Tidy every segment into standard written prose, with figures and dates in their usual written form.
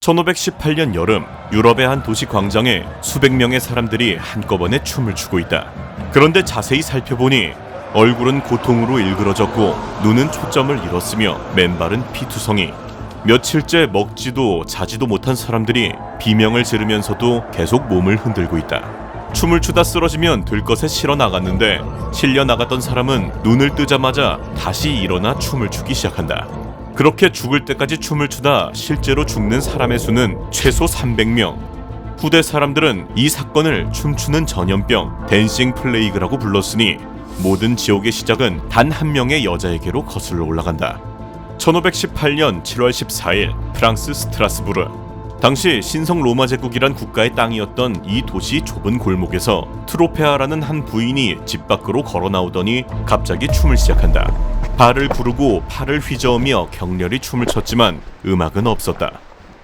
1518년 여름, 유럽의 한 도시 광장에 수백 명의 사람들이 한꺼번에 춤을 추고 있다. 그런데 자세히 살펴보니 얼굴은 고통으로 일그러졌고 눈은 초점을 잃었으며 맨발은 피투성이. 며칠째 먹지도 자지도 못한 사람들이 비명을 지르면서도 계속 몸을 흔들고 있다. 춤을 추다 쓰러지면 들 것에 실어 나갔는데 실려 나갔던 사람은 눈을 뜨자마자 다시 일어나 춤을 추기 시작한다. 그렇게 죽을 때까지 춤을 추다 실제로 죽는 사람의 수는 최소 300명. 후대 사람들은 이 사건을 춤추는 전염병, 댄싱 플레이그라고 불렀으니 모든 지옥의 시작은 단 한 명의 여자에게로 거슬러 올라간다. 1518년 7월 14일 프랑스 스트라스부르. 당시 신성 로마 제국이란 국가의 땅이었던 이 도시 좁은 골목에서 트로페아라는 한 부인이 집 밖으로 걸어 나오더니 갑자기 춤을 시작한다. 발을 구르고 팔을 휘저으며 격렬히 춤을 췄지만 음악은 없었다.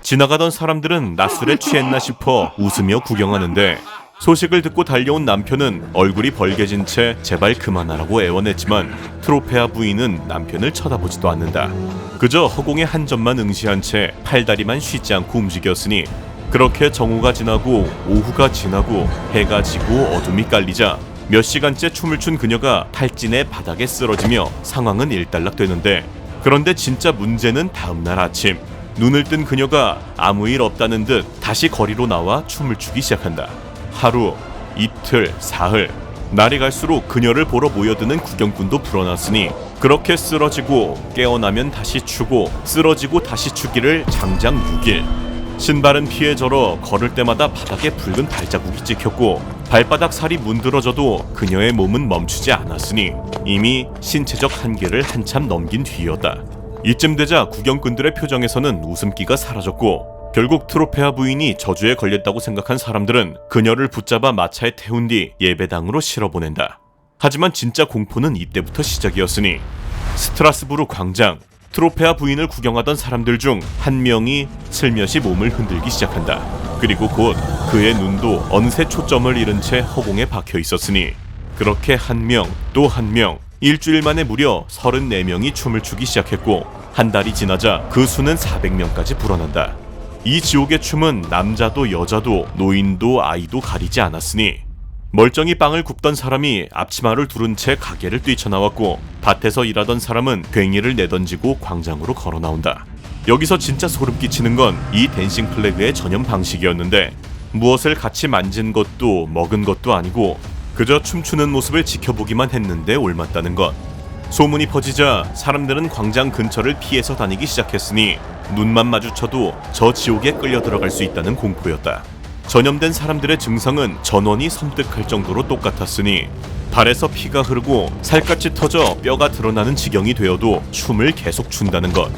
지나가던 사람들은 낮술에 취했나 싶어 웃으며 구경하는데 소식을 듣고 달려온 남편은 얼굴이 벌개진 채 제발 그만하라고 애원했지만 트로페아 부인은 남편을 쳐다보지도 않는다. 그저 허공의 한 점만 응시한 채 팔다리만 쉬지 않고 움직였으니 그렇게 정오가 지나고 오후가 지나고 해가 지고 어둠이 깔리자 몇 시간째 춤을 춘 그녀가 탈진해 바닥에 쓰러지며 상황은 일단락되는데, 그런데 진짜 문제는 다음날 아침 눈을 뜬 그녀가 아무 일 없다는 듯 다시 거리로 나와 춤을 추기 시작한다. 하루, 이틀, 사흘, 날이 갈수록 그녀를 보러 모여드는 구경꾼도 불어났으니 그렇게 쓰러지고 깨어나면 다시 추고 쓰러지고 다시 추기를 장장 6일. 신발은 피에 절어 걸을 때마다 바닥에 붉은 발자국이 찍혔고 발바닥 살이 문드러져도 그녀의 몸은 멈추지 않았으니 이미 신체적 한계를 한참 넘긴 뒤였다. 이쯤 되자 구경꾼들의 표정에서는 웃음기가 사라졌고 결국 트로페아 부인이 저주에 걸렸다고 생각한 사람들은 그녀를 붙잡아 마차에 태운 뒤 예배당으로 실어보낸다. 하지만 진짜 공포는 이때부터 시작이었으니 스트라스부르 광장, 트로페아 부인을 구경하던 사람들 중 한 명이 슬며시 몸을 흔들기 시작한다. 그리고 곧 그의 눈도 어느새 초점을 잃은 채 허공에 박혀 있었으니 그렇게 한 명 또 한 명, 일주일 만에 무려 34명이 춤을 추기 시작했고 한 달이 지나자 그 수는 400명까지 불어난다. 이 지옥의 춤은 남자도 여자도 노인도 아이도 가리지 않았으니 멀쩡히 빵을 굽던 사람이 앞치마를 두른 채 가게를 뛰쳐나왔고 밭에서 일하던 사람은 괭이를 내던지고 광장으로 걸어 나온다. 여기서 진짜 소름 끼치는 건 이 댄싱 플래그의 전염 방식이었는데 무엇을 같이 만진 것도 먹은 것도 아니고 그저 춤추는 모습을 지켜보기만 했는데 옳았다는 것. 소문이 퍼지자 사람들은 광장 근처를 피해서 다니기 시작했으니 눈만 마주쳐도 저 지옥에 끌려 들어갈 수 있다는 공포였다. 전염된 사람들의 증상은 전원이 섬뜩할 정도로 똑같았으니 발에서 피가 흐르고 살갗이 터져 뼈가 드러나는 지경이 되어도 춤을 계속 춘다는 것.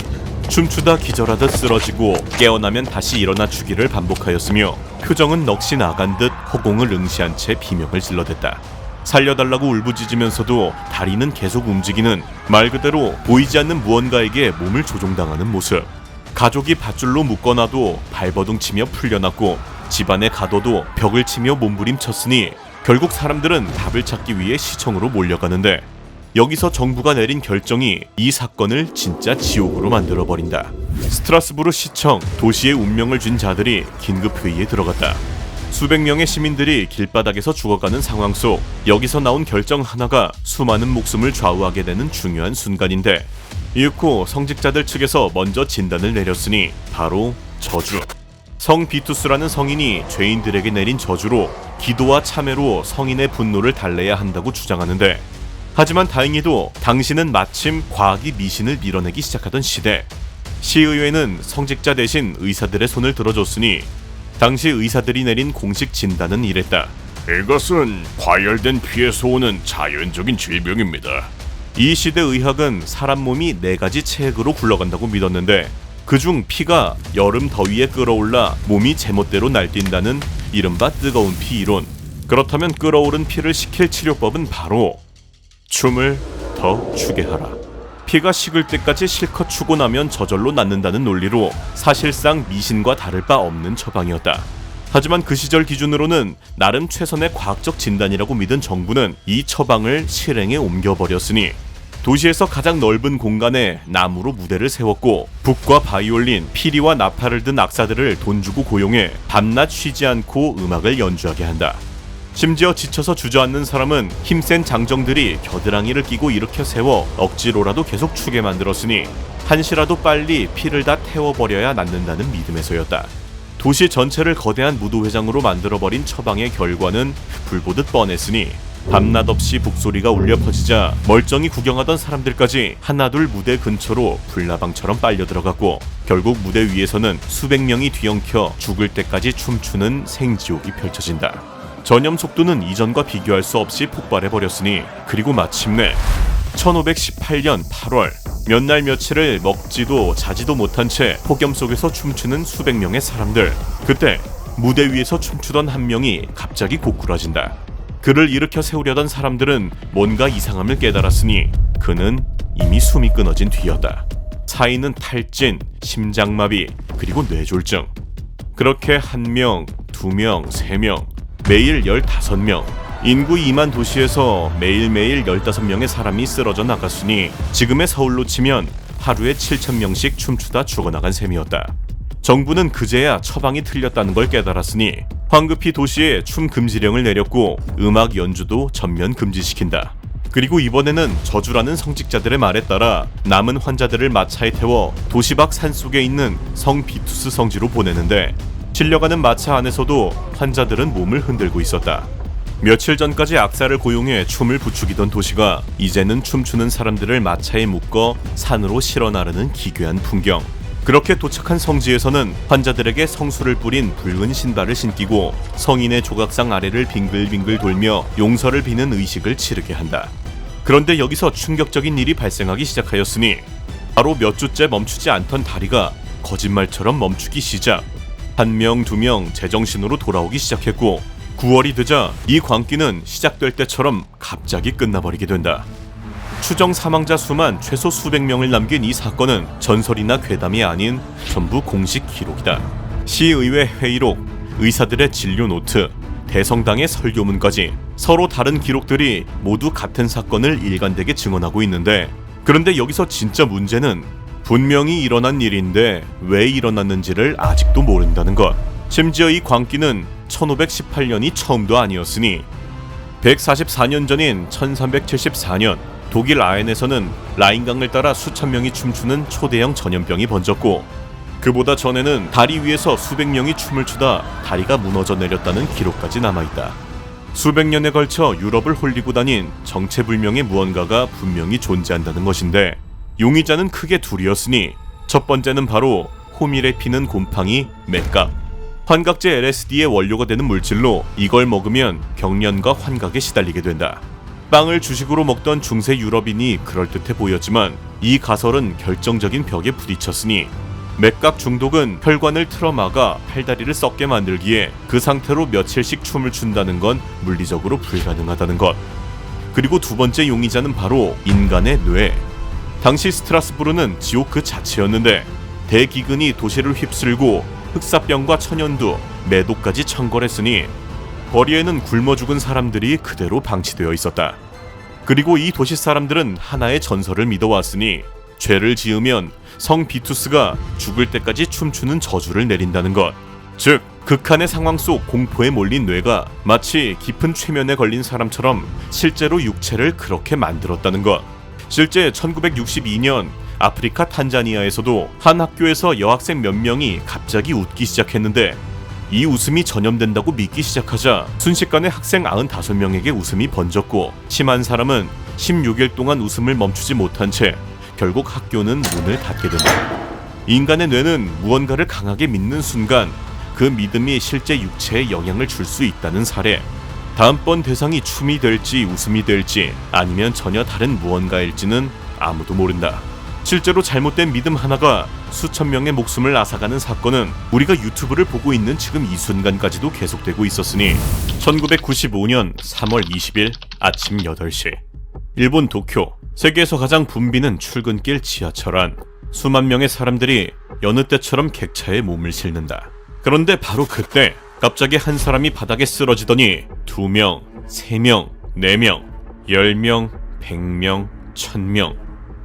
춤추다 기절하듯 쓰러지고 깨어나면 다시 일어나 추기를 반복하였으며 표정은 넋이 나간 듯 허공을 응시한 채 비명을 질러댔다. 살려달라고 울부짖으면서도 다리는 계속 움직이는, 말 그대로 보이지 않는 무언가에게 몸을 조종당하는 모습. 가족이 밧줄로 묶어놔도 발버둥 치며 풀려났고 집안에 가둬도 벽을 치며 몸부림쳤으니 결국 사람들은 답을 찾기 위해 시청으로 몰려가는데 여기서 정부가 내린 결정이 이 사건을 진짜 지옥으로 만들어버린다. 스트라스부르 시청, 도시의 운명을 쥔 자들이 긴급회의에 들어갔다. 수백 명의 시민들이 길바닥에서 죽어가는 상황 속 여기서 나온 결정 하나가 수많은 목숨을 좌우하게 되는 중요한 순간인데 이윽고 성직자들 측에서 먼저 진단을 내렸으니 바로 저주. 성 비투스라는 성인이 죄인들에게 내린 저주로 기도와 참회로 성인의 분노를 달래야 한다고 주장하는데, 하지만 다행히도 당시는 마침 과학이 미신을 밀어내기 시작하던 시대. 시의회는 성직자 대신 의사들의 손을 들어줬으니 당시 의사들이 내린 공식 진단은 이랬다. 이것은 과열된 피에서 오는 자연적인 질병입니다. 이 시대 의학은 사람 몸이 4가지 체액으로 굴러간다고 믿었는데 그중 피가 여름 더위에 끌어올라 몸이 제멋대로 날뛴다는 이른바 뜨거운 피 이론. 그렇다면 끓어오른 피를 식힐 치료법은 바로 춤을 더 추게 하라. 피가 식을 때까지 실컷 추고 나면 저절로 낫는다는 논리로 사실상 미신과 다를 바 없는 처방이었다. 하지만 그 시절 기준으로는 나름 최선의 과학적 진단이라고 믿은 정부는 이 처방을 실행에 옮겨버렸으니 도시에서 가장 넓은 공간에 나무로 무대를 세웠고 북과 바이올린, 피리와 나팔을 든 악사들을 돈 주고 고용해 밤낮 쉬지 않고 음악을 연주하게 한다. 심지어 지쳐서 주저앉는 사람은 힘센 장정들이 겨드랑이를 끼고 일으켜 세워 억지로라도 계속 추게 만들었으니 한시라도 빨리 피를 다 태워버려야 낫는다는 믿음에서였다. 도시 전체를 거대한 무도회장으로 만들어버린 처방의 결과는 불보듯 뻔했으니 밤낮 없이 북소리가 울려 퍼지자 멀쩡히 구경하던 사람들까지 하나둘 무대 근처로 불나방처럼 빨려 들어갔고 결국 무대 위에서는 수백 명이 뒤엉켜 죽을 때까지 춤추는 생지옥이 펼쳐진다. 전염 속도는 이전과 비교할 수 없이 폭발해버렸으니 그리고 마침내 1518년 8월 몇 날 며칠을 먹지도 자지도 못한 채 폭염 속에서 춤추는 수백 명의 사람들. 그때 무대 위에서 춤추던 한 명이 갑자기 고꾸라진다. 그를 일으켜 세우려던 사람들은 뭔가 이상함을 깨달았으니 그는 이미 숨이 끊어진 뒤였다. 사인은 탈진, 심장마비, 그리고 뇌졸중. 그렇게 1명, 2명, 3명, 매일 15명, 인구 2만 도시에서 매일매일 15명의 사람이 쓰러져 나갔으니 지금의 서울로 치면 하루에 7,000명씩 춤추다 죽어나간 셈이었다. 정부는 그제야 처방이 틀렸다는 걸 깨달았으니 황급히 도시에 춤 금지령을 내렸고 음악 연주도 전면 금지시킨다. 그리고 이번에는 저주라는 성직자들의 말에 따라 남은 환자들을 마차에 태워 도시 밖 산속에 있는 성 비투스 성지로 보내는데 실려가는 마차 안에서도 환자들은 몸을 흔들고 있었다. 며칠 전까지 악사를 고용해 춤을 부추기던 도시가 이제는 춤추는 사람들을 마차에 묶어 산으로 실어 나르는 기괴한 풍경. 그렇게 도착한 성지에서는 환자들에게 성수를 뿌린 붉은 신발을 신기고 성인의 조각상 아래를 빙글빙글 돌며 용서를 비는 의식을 치르게 한다. 그런데 여기서 충격적인 일이 발생하기 시작하였으니 바로 몇 주째 멈추지 않던 다리가 거짓말처럼 멈추기 시작. 1명, 2명 제정신으로 돌아오기 시작했고 9월이 되자 이 광기는 시작될 때처럼 갑자기 끝나버리게 된다. 추정 사망자 수만 최소 수백 명을 남긴 이 사건은 전설이나 괴담이 아닌 전부 공식 기록이다. 시의회 회의록, 의사들의 진료 노트, 대성당의 설교문까지 서로 다른 기록들이 모두 같은 사건을 일관되게 증언하고 있는데 그런데 여기서 진짜 문제는 분명히 일어난 일인데 왜 일어났는지를 아직도 모른다는 것. 심지어 이 광기는 1518년이 처음도 아니었으니 144년 전인 1374년 독일 아엔에서는 라인강을 따라 수천 명이 춤추는 초대형 전염병이 번졌고 그보다 전에는 다리 위에서 수백 명이 춤을 추다 다리가 무너져 내렸다는 기록까지 남아있다. 수백 년에 걸쳐 유럽을 홀리고 다닌 정체불명의 무언가가 분명히 존재한다는 것인데 용의자는 크게 둘이었으니 첫 번째는 바로 호밀에 피는 곰팡이 맥각. 환각제 LSD의 원료가 되는 물질로 이걸 먹으면 경련과 환각에 시달리게 된다. 빵을 주식으로 먹던 중세 유럽인이 그럴듯해 보였지만 이 가설은 결정적인 벽에 부딪혔으니 맥각 중독은 혈관을 틀어막아 팔다리를 썩게 만들기에 그 상태로 며칠씩 춤을 춘다는 건 물리적으로 불가능하다는 것. 그리고 두 번째 용의자는 바로 인간의 뇌. 당시 스트라스부르는 지옥 그 자체였는데 대기근이 도시를 휩쓸고 흑사병과 천연두, 매도까지 청걸했으니 거리에는 굶어 죽은 사람들이 그대로 방치되어 있었다. 그리고 이 도시 사람들은 하나의 전설을 믿어왔으니 죄를 지으면 성 비투스가 죽을 때까지 춤추는 저주를 내린다는 것. 즉 극한의 상황 속 공포에 몰린 뇌가 마치 깊은 최면에 걸린 사람처럼 실제로 육체를 그렇게 만들었다는 것. 실제 1962년 아프리카 탄자니아에서도 한 학교에서 여학생 몇 명이 갑자기 웃기 시작했는데 이 웃음이 전염된다고 믿기 시작하자 순식간에 학생 95명에게 웃음이 번졌고 심한 사람은 16일 동안 웃음을 멈추지 못한 채 결국 학교는 문을 닫게 된다. 인간의 뇌는 무언가를 강하게 믿는 순간 그 믿음이 실제 육체에 영향을 줄 수 있다는 사례. 다음번 대상이 춤이 될지 웃음이 될지 아니면 전혀 다른 무언가일지는 아무도 모른다. 실제로 잘못된 믿음 하나가 수천 명의 목숨을 앗아가는 사건은 우리가 유튜브를 보고 있는 지금 이 순간까지도 계속되고 있었으니 1995년 3월 20일 아침 8시 일본 도쿄. 세계에서 가장 붐비는 출근길 지하철 안. 수만 명의 사람들이 여느 때처럼 객차에 몸을 싣는다. 그런데 바로 그때 갑자기 한 사람이 바닥에 쓰러지더니 2명, 3명, 4명, 10명, 100명, 1000명,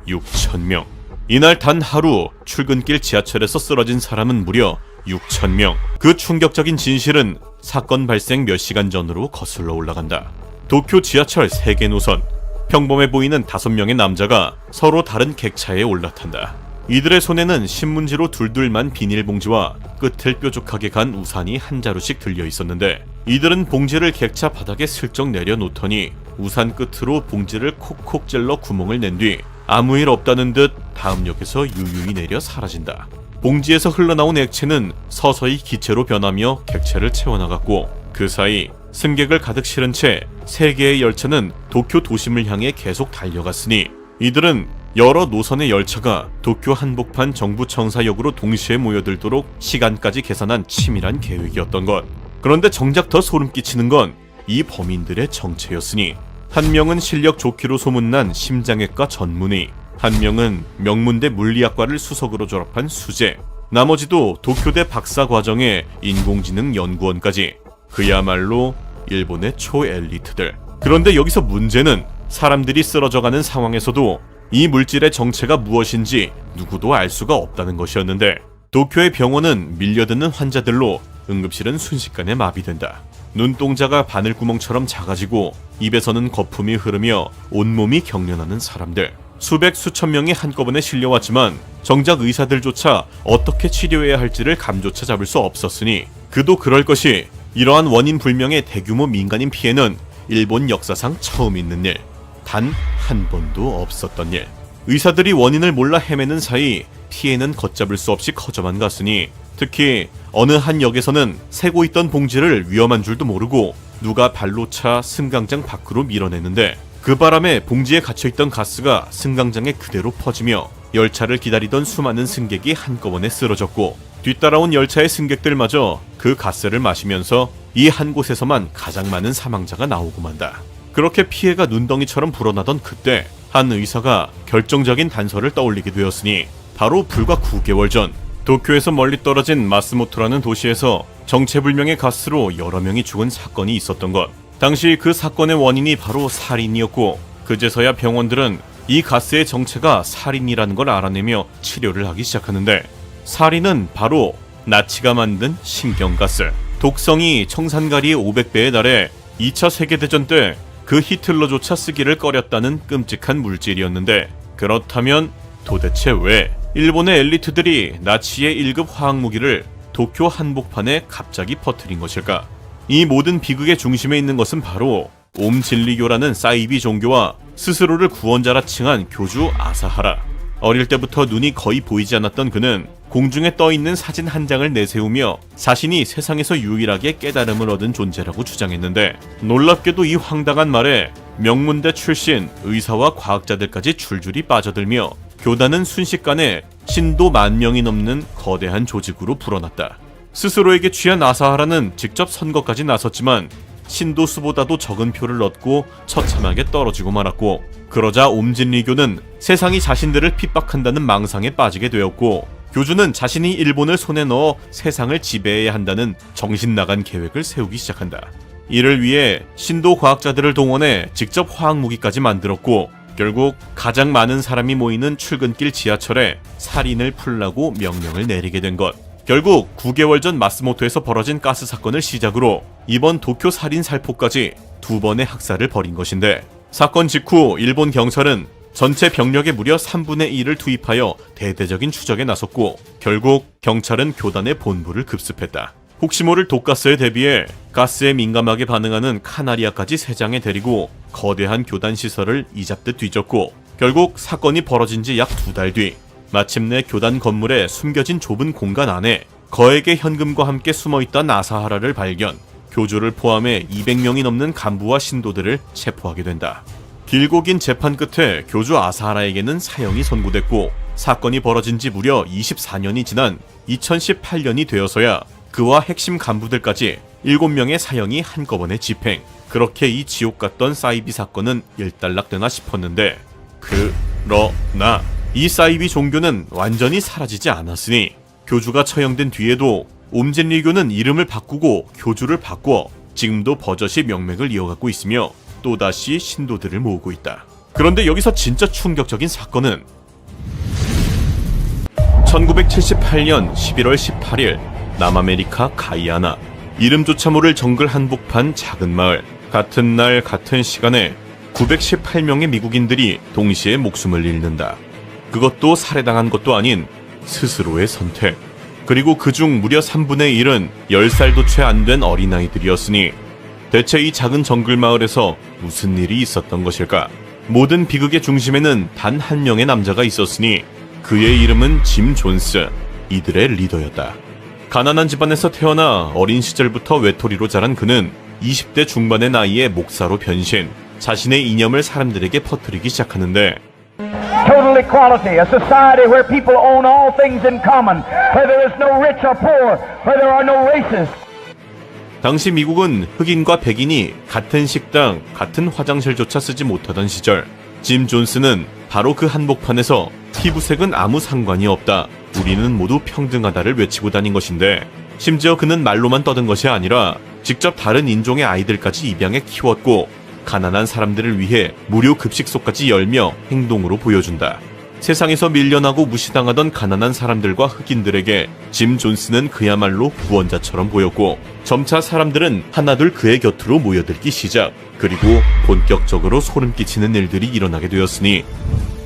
6000명. 이날 단 하루 출근길 지하철에서 쓰러진 사람은 무려 6000명. 그 충격적인 진실은 사건 발생 몇 시간 전으로 거슬러 올라간다. 도쿄 지하철 3개 노선. 평범해 보이는 5명의 남자가 서로 다른 객차에 올라탄다. 이들의 손에는 신문지로 둘둘만 비닐봉지와 끝을 뾰족하게 간 우산이 한 자루씩 들려 있었는데, 이들은 봉지를 객차 바닥에 슬쩍 내려놓더니 우산 끝으로 봉지를 콕콕 찔러 구멍을 낸 뒤 아무 일 없다는 듯 다음 역에서 유유히 내려 사라진다. 봉지에서 흘러나온 액체는 서서히 기체로 변하며 객차를 채워나갔고, 그 사이 승객을 가득 실은 채 3개의 열차는 도쿄 도심을 향해 계속 달려갔으니, 이들은 여러 노선의 열차가 도쿄 한복판 정부청사역으로 동시에 모여들도록 시간까지 계산한 치밀한 계획이었던 것. 그런데 정작 더 소름 끼치는 건 이 범인들의 정체였으니, 한 명은 실력 좋기로 소문난 심장외과 전문의, 한 명은 명문대 물리학과를 수석으로 졸업한 수재, 나머지도 도쿄대 박사 과정의 인공지능 연구원까지. 그야말로 일본의 초엘리트들. 그런데 여기서 문제는 사람들이 쓰러져가는 상황에서도 이 물질의 정체가 무엇인지 누구도 알 수가 없다는 것이었는데, 도쿄의 병원은 밀려드는 환자들로 응급실은 순식간에 마비된다. 눈동자가 바늘구멍처럼 작아지고 입에서는 거품이 흐르며 온몸이 경련하는 사람들. 수백 수천 명이 한꺼번에 실려왔지만 정작 의사들조차 어떻게 치료해야 할지를 감조차 잡을 수 없었으니, 그도 그럴 것이 이러한 원인 불명의 대규모 민간인 피해는 일본 역사상 처음 있는 일, 단 한 번도 없었던 일. 의사들이 원인을 몰라 헤매는 사이 피해는 걷잡을 수 없이 커져만 갔으니, 특히 어느 한 역에서는 새고 있던 봉지를 위험한 줄도 모르고 누가 발로 차 승강장 밖으로 밀어내는데, 그 바람에 봉지에 갇혀있던 가스가 승강장에 그대로 퍼지며 열차를 기다리던 수많은 승객이 한꺼번에 쓰러졌고, 뒤따라온 열차의 승객들마저 그 가스를 마시면서 이 한 곳에서만 가장 많은 사망자가 나오고 만다. 그렇게 피해가 눈덩이처럼 불어나던 그때 한 의사가 결정적인 단서를 떠올리게 되었으니, 바로 불과 9개월 전 도쿄에서 멀리 떨어진 마스모토라는 도시에서 정체불명의 가스로 여러 명이 죽은 사건이 있었던 것. 당시 그 사건의 원인이 바로 살인이었고, 그제서야 병원들은 이 가스의 정체가 살인이라는 걸 알아내며 치료를 하기 시작하는데, 살인은 바로 나치가 만든 신경가스. 독성이 청산가리의 500배에 달해 2차 세계대전 때 그 히틀러조차 쓰기를 꺼렸다는 끔찍한 물질이었는데, 그렇다면 도대체 왜 일본의 엘리트들이 나치의 1급 화학무기를 도쿄 한복판에 갑자기 퍼뜨린 것일까? 이 모든 비극의 중심에 있는 것은 바로 옴진리교라는 사이비 종교와 스스로를 구원자라 칭한 교주 아사하라. 어릴 때부터 눈이 거의 보이지 않았던 그는 공중에 떠있는 사진 한 장을 내세우며 자신이 세상에서 유일하게 깨달음을 얻은 존재라고 주장했는데, 놀랍게도 이 황당한 말에 명문대 출신 의사와 과학자들까지 줄줄이 빠져들며 교단은 순식간에 신도 10,000명이 넘는 거대한 조직으로 불어났다. 스스로에게 취한 아사하라는 직접 선거까지 나섰지만 신도 수보다도 적은 표를 얻고 처참하게 떨어지고 말았고, 그러자 옴진리교는 세상이 자신들을 핍박한다는 망상에 빠지게 되었고, 교주는 자신이 일본을 손에 넣어 세상을 지배해야 한다는 정신나간 계획을 세우기 시작한다. 이를 위해 신도 과학자들을 동원해 직접 화학무기까지 만들었고, 결국 가장 많은 사람이 모이는 출근길 지하철에 살인을 풀라고 명령을 내리게 된 것. 결국 9개월 전 마스모토에서 벌어진 가스 사건을 시작으로 이번 도쿄 살인 살포까지 2번의 학살을 벌인 것인데, 사건 직후 일본 경찰은 전체 병력의 무려 3분의 1을 투입하여 대대적인 추적에 나섰고, 결국 경찰은 교단의 본부를 급습했다. 혹시 모를 독가스에 대비해 가스에 민감하게 반응하는 카나리아까지 3장에 데리고 거대한 교단 시설을 이잡듯 뒤졌고, 결국 사건이 벌어진 지 약 2달 뒤 마침내 교단 건물의 숨겨진 좁은 공간 안에 거액의 현금과 함께 숨어있던 아사하라를 발견, 교주를 포함해 200명이 넘는 간부와 신도들을 체포하게 된다. 길고 긴 재판 끝에 교주 아사하라에게는 사형이 선고됐고, 사건이 벌어진 지 무려 24년이 지난 2018년이 되어서야 그와 핵심 간부들까지 7명의 사형이 한꺼번에 집행. 그렇게 이 지옥 같던 사이비 사건은 일단락되나 싶었는데, 그러나 이 사이비 종교는 완전히 사라지지 않았으니, 교주가 처형된 뒤에도 옴진리교는 이름을 바꾸고 교주를 바꿔 지금도 버젓이 명맥을 이어가고 있으며 또다시 신도들을 모으고 있다. 그런데 여기서 진짜 충격적인 사건은 1978년 11월 18일 남아메리카 가이아나, 이름조차 모를 정글 한복판 작은 마을. 같은 날 같은 시간에 918명의 미국인들이 동시에 목숨을 잃는다. 그것도 살해당한 것도 아닌 스스로의 선택. 그리고 그중 무려 3분의 1은 10살도 채 안 된 어린아이들이었으니 대체 이 작은 정글 마을에서 무슨 일이 있었던 것일까? 모든 비극의 중심에는 단 한 명의 남자가 있었으니 그의 이름은 짐 존스, 이들의 리더였다. 가난한 집안에서 태어나 어린 시절부터 외톨이로 자란 그는 20대 중반의 나이에 목사로 변신, 자신의 이념을 사람들에게 퍼뜨리기 시작하는데 Total equality, a society where people own all things in common, where there is no rich or poor, where there are no races. 당시 미국은 흑인과 백인이 같은 식당, 같은 화장실조차 쓰지 못하던 시절, 짐 존스는 바로 그 한복판에서 피부색은 아무 상관이 없다, 우리는 모두 평등하다를 외치고 다닌 것인데, 심지어 그는 말로만 떠든 것이 아니라 직접 다른 인종의 아이들까지 입양해 키웠고 가난한 사람들을 위해 무료 급식소까지 열며 행동으로 보여준다. 세상에서 밀려나고 무시당하던 가난한 사람들과 흑인들에게 짐 존스는 그야말로 구원자처럼 보였고, 점차 사람들은 하나둘 그의 곁으로 모여들기 시작. 그리고 본격적으로 소름 끼치는 일들이 일어나게 되었으니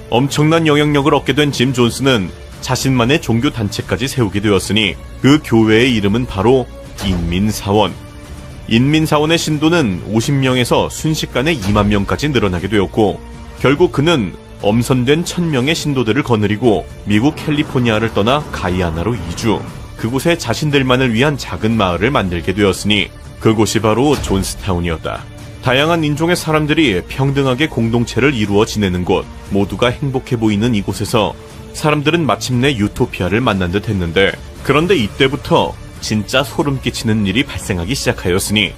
엄청난 영향력을 얻게 된 짐 존스는 자신만의 종교 단체까지 세우게 되었으니 그 교회의 이름은 바로 인민사원. 인민사원의 신도는 50명에서 순식간에 2만 명까지 늘어나게 되었고, 결국 그는 엄선된 1000명의 신도들을 거느리고 미국 캘리포니아를 떠나 가이아나로 이주, 그곳에 자신들만을 위한 작은 마을을 만들게 되었으니 그곳이 바로 존스타운이었다. 다양한 인종의 사람들이 평등하게 공동체를 이루어 지내는 곳, 모두가 행복해 보이는 이곳에서 사람들은 마침내 유토피아를 만난 듯 했는데, 그런데 이때부터 진짜 소름 끼치는 일이 발생하기 시작하였으니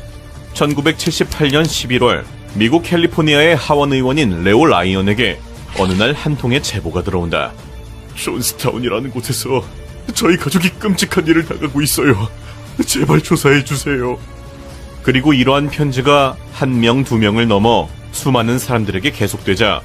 1978년 11월 미국 캘리포니아의 하원 의원인 레오 라이언에게 어느 날 한 통의 제보가 들어온다. 존스타운이라는 곳에서 저희 가족이 끔찍한 일을 당하고 있어요. 제발 조사해 주세요. 그리고 이러한 편지가 1명, 2명을 넘어 수많은 사람들에게 계속되자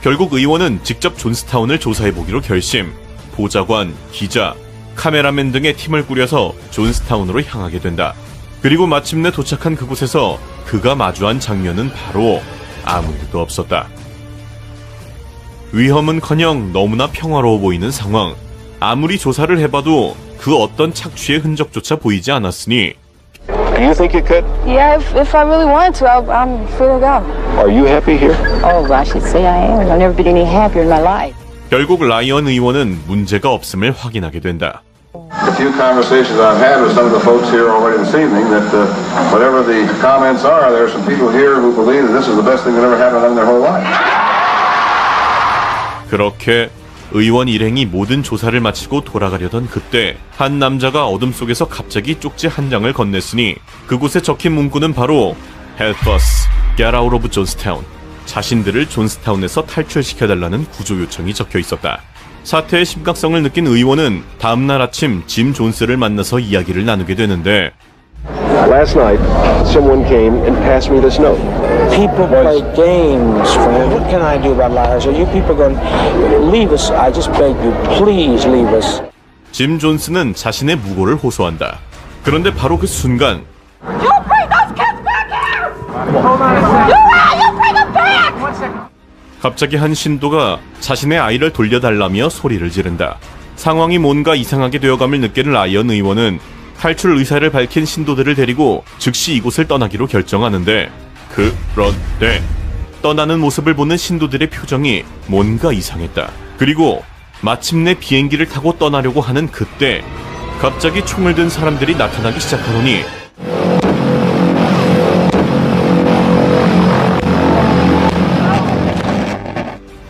결국 의원은 직접 존스타운을 조사해보기로 결심. 보좌관, 기자, 카메라맨 등의 팀을 꾸려서 존스타운으로 향하게 된다. 그리고 마침내 도착한 그곳에서 그가 마주한 장면은 바로 아무도 없었다. 위험은커녕 너무나 평화로워 보이는 상황. 아무리 조사를 해봐도 그 어떤 착취의 흔적조차 보이지 않았으니 Do you think you could? Yeah, if I really wanted to, I'm free to go. Are you happy here? Oh, I should say I am. I've never been any happier in my life. 결국 라이언 의원은 문제가 없음을 확인하게 된다. A few conversations I've had with some of the folks here already this evening that whatever the comments are, there are some people here who believe that this is the best thing that ever happened to them in their whole life. 그렇게 의원 일행이 모든 조사를 마치고 돌아가려던 그때 한 남자가 어둠 속에서 갑자기 쪽지 한 장을 건넸으니 그곳에 적힌 문구는 바로 Help us, get out of Johnstown. 자신들을 존스타운에서 탈출시켜달라는 구조 요청이 적혀 있었다. 사태의 심각성을 느낀 의원은 다음날 아침 짐 존스를 만나서 이야기를 나누게 되는데 Last night, someone came and passed me this note. People play games, friend. What can I do about liars? Are you people going to leave us? I just beg you, please leave us. 짐 존스는 자신의 무고를 호소한다. 그런데 바로 그 순간 You bring those kids back here! You bring them back! 갑자기 한 신도가 자신의 아이를 돌려달라며 소리를 지른다. 상황이 뭔가 이상하게 되어감을 느끼는 라이언 의원은 탈출 의사를 밝힌 신도들을 데리고 즉시 이곳을 떠나기로 결정하는데, 그런데 떠나는 모습을 보는 신도들의 표정이 뭔가 이상했다. 그리고 마침내 비행기를 타고 떠나려고 하는 그때 갑자기 총을 든 사람들이 나타나기 시작하더니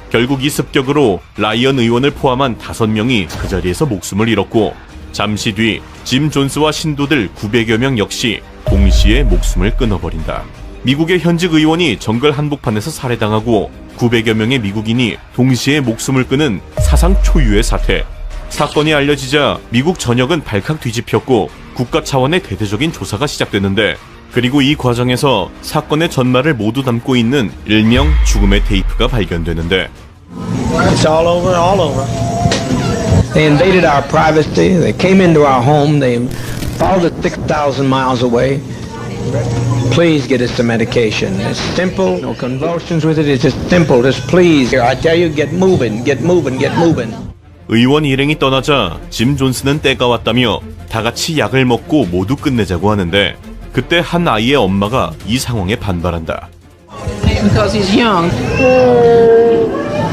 결국 이 습격으로 라이언 의원을 포함한 5명이 그 자리에서 목숨을 잃었고, 잠시 뒤 짐 존스와 신도들 900여 명 역시 동시에 목숨을 끊어버린다. 미국의 현직 의원이 정글 한복판에서 살해당하고 900여 명의 미국인이 동시에 목숨을 끊은 사상 초유의 사태. 사건이 알려지자 미국 전역은 발칵 뒤집혔고 국가 차원의 대대적인 조사가 시작됐는데 그리고 이 과정에서 사건의 전말을 모두 담고 있는 일명 죽음의 테이프가 발견되는데 It's all over, all over. They invaded our privacy. They came into our home. They followed us 6,000 miles away. Please get us some medication. It's simple. No convulsions with it. It's just simple. Just please. Here, I tell you, get moving. Get moving. Get moving. 의원 일행이 떠나자 짐 존스는 때가 왔다며 다 같이 약을 먹고 모두 끝내자고 하는데 그때 한 아이의 엄마가 이 상황에 반발한다. Because he's young.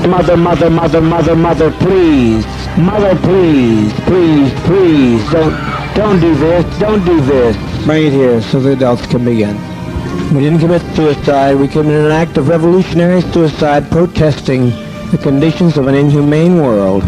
Mother, mother, mother, mother, mother, please. Mother, please. Please, please. Don't do this. Don't do this. Bring it here so the adults can begin. We didn't commit suicide. We committed an act of revolutionary suicide protesting the conditions of an inhumane world.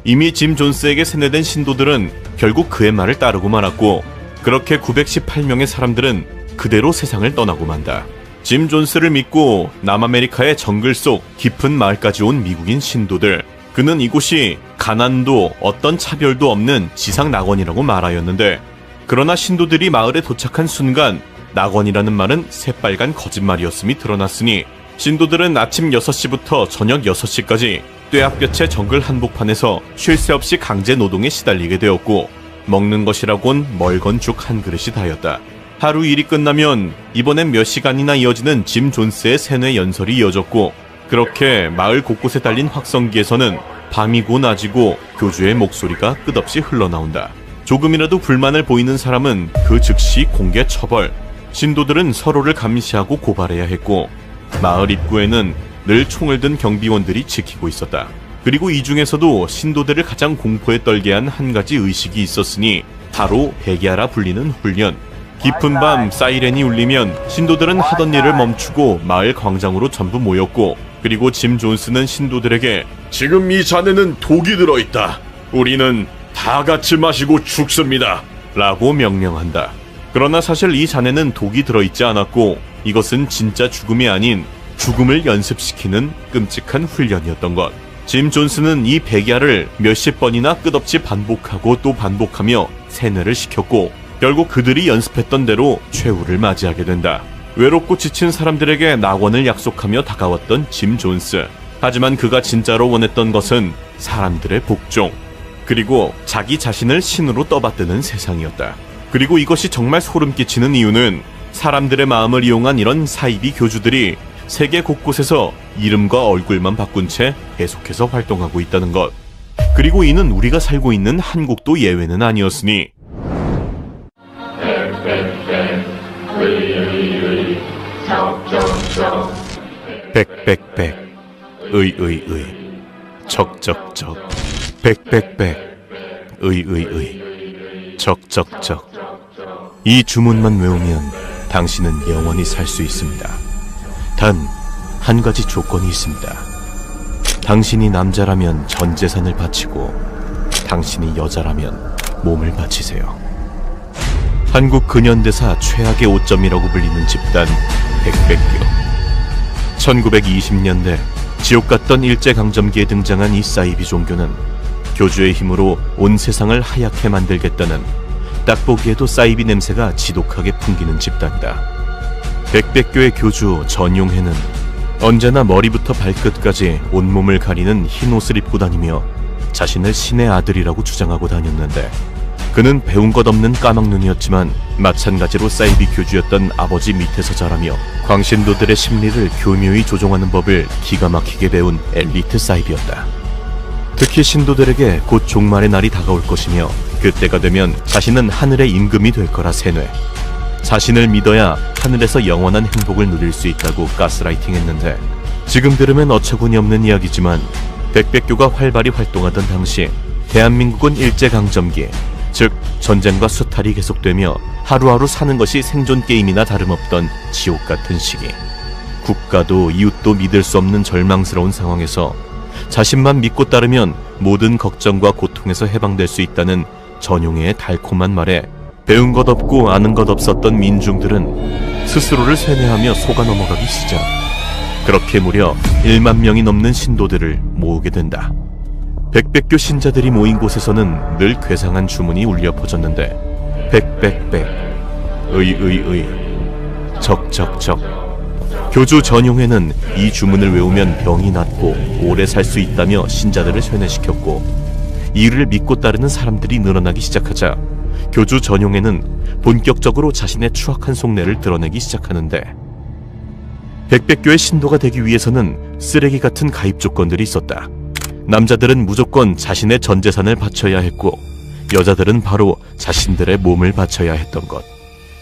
이미 짐 존스에게 세뇌된 신도들은 결국 그의 말을 따르고 말았고 그렇게 918명의 사람들은 그대로 세상을 떠나고 만다. 짐 존스를 믿고 남아메리카의 정글 속 깊은 마을까지 온 미국인 신도들. 그는 이곳이 가난도 어떤 차별도 없는 지상 낙원이라고 말하였는데 그러나 신도들이 마을에 도착한 순간 낙원이라는 말은 새빨간 거짓말이었음이 드러났으니 신도들은 아침 6시부터 저녁 6시까지 쇠약볕의 정글 한복판에서 쉴 새 없이 강제 노동에 시달리게 되었고 먹는 것이라곤 멀건 죽 한 그릇이 다였다. 하루 일이 끝나면 이번엔 몇 시간이나 이어지는 짐 존스의 세뇌 연설이 이어졌고 그렇게 마을 곳곳에 달린 확성기에서는 밤이고 낮이고 교주의 목소리가 끝없이 흘러나온다. 조금이라도 불만을 보이는 사람은 그 즉시 공개 처벌. 신도들은 서로를 감시하고 고발해야 했고 마을 입구에는 늘 총을 든 경비원들이 지키고 있었다. 그리고 이 중에서도 신도들을 가장 공포에 떨게 한 한 가지 의식이 있었으니 바로 백야라 불리는 훈련. 깊은 밤 사이렌이 울리면 신도들은 하던 일을 멈추고 마을 광장으로 전부 모였고 그리고 짐 존스는 신도들에게 지금 이 잔에는 독이 들어있다. 우리는 다 같이 마시고 죽습니다. 라고 명령한다. 그러나 사실 이 잔에는 독이 들어있지 않았고 이것은 진짜 죽음이 아닌 죽음을 연습시키는 끔찍한 훈련이었던 것. 짐 존스는 이 백야를 몇십 번이나 끝없이 반복하고 또 반복하며 세뇌를 시켰고 결국 그들이 연습했던 대로 최후를 맞이하게 된다. 외롭고 지친 사람들에게 낙원을 약속하며 다가왔던 짐 존스. 하지만 그가 진짜로 원했던 것은 사람들의 복종 그리고 자기 자신을 신으로 떠받드는 세상이었다. 그리고 이것이 정말 소름 끼치는 이유는 사람들의 마음을 이용한 이런 사이비 교주들이 세계 곳곳에서 이름과 얼굴만 바꾼 채 계속해서 활동하고 있다는 것. 그리고 이는 우리가 살고 있는 한국도 예외는 아니었으니 백백백 의의의 적적적 백백백 의의의 적적적 이 주문만 외우면 당신은 영원히 살 수 있습니다. 단 한 가지 조건이 있습니다. 당신이 남자라면 전 재산을 바치고 당신이 여자라면 몸을 바치세요. 한국 근현대사 최악의 오점이라고 불리는 집단 백백교. 1920년대 지옥 같던 일제강점기에 등장한 이 사이비 종교는 교주의 힘으로 온 세상을 하얗게 만들겠다는 딱 보기에도 사이비 냄새가 지독하게 풍기는 집단이다. 백백교의 교주 전용해는 언제나 머리부터 발끝까지 온몸을 가리는 흰 옷을 입고 다니며 자신을 신의 아들이라고 주장하고 다녔는데 그는 배운 것 없는 까막눈이었지만 마찬가지로 사이비 교주였던 아버지 밑에서 자라며 광신도들의 심리를 교묘히 조종하는 법을 기가 막히게 배운 엘리트 사이비였다. 특히 신도들에게 곧 종말의 날이 다가올 것이며 그때가 되면 자신은 하늘의 임금이 될 거라 세뇌. 자신을 믿어야 하늘에서 영원한 행복을 누릴 수 있다고 가스라이팅했는데 지금 들으면 어처구니 없는 이야기지만 백백교가 활발히 활동하던 당시 대한민국은 일제강점기, 즉 전쟁과 수탈이 계속되며 하루하루 사는 것이 생존 게임이나 다름없던 지옥 같은 시기. 국가도 이웃도 믿을 수 없는 절망스러운 상황에서 자신만 믿고 따르면 모든 걱정과 고통에서 해방될 수 있다는 전용해의 달콤한 말에 배운 것 없고 아는 것 없었던 민중들은 스스로를 세뇌하며 속아 넘어가기 시작. 그렇게 무려 1만 명이 넘는 신도들을 모으게 된다. 백백교 신자들이 모인 곳에서는 늘 괴상한 주문이 울려 퍼졌는데 백백백 적적적. 교주 전용회는 이 주문을 외우면 병이 낫고 오래 살 수 있다며 신자들을 세뇌시켰고, 이를 믿고 따르는 사람들이 늘어나기 시작하자 교주 전용회는 본격적으로 자신의 추악한 속내를 드러내기 시작하는데, 백백교의 신도가 되기 위해서는 쓰레기 같은 가입 조건들이 있었다. 남자들은 무조건 자신의 전 재산을 바쳐야 했고, 여자들은 바로 자신들의 몸을 바쳐야 했던 것.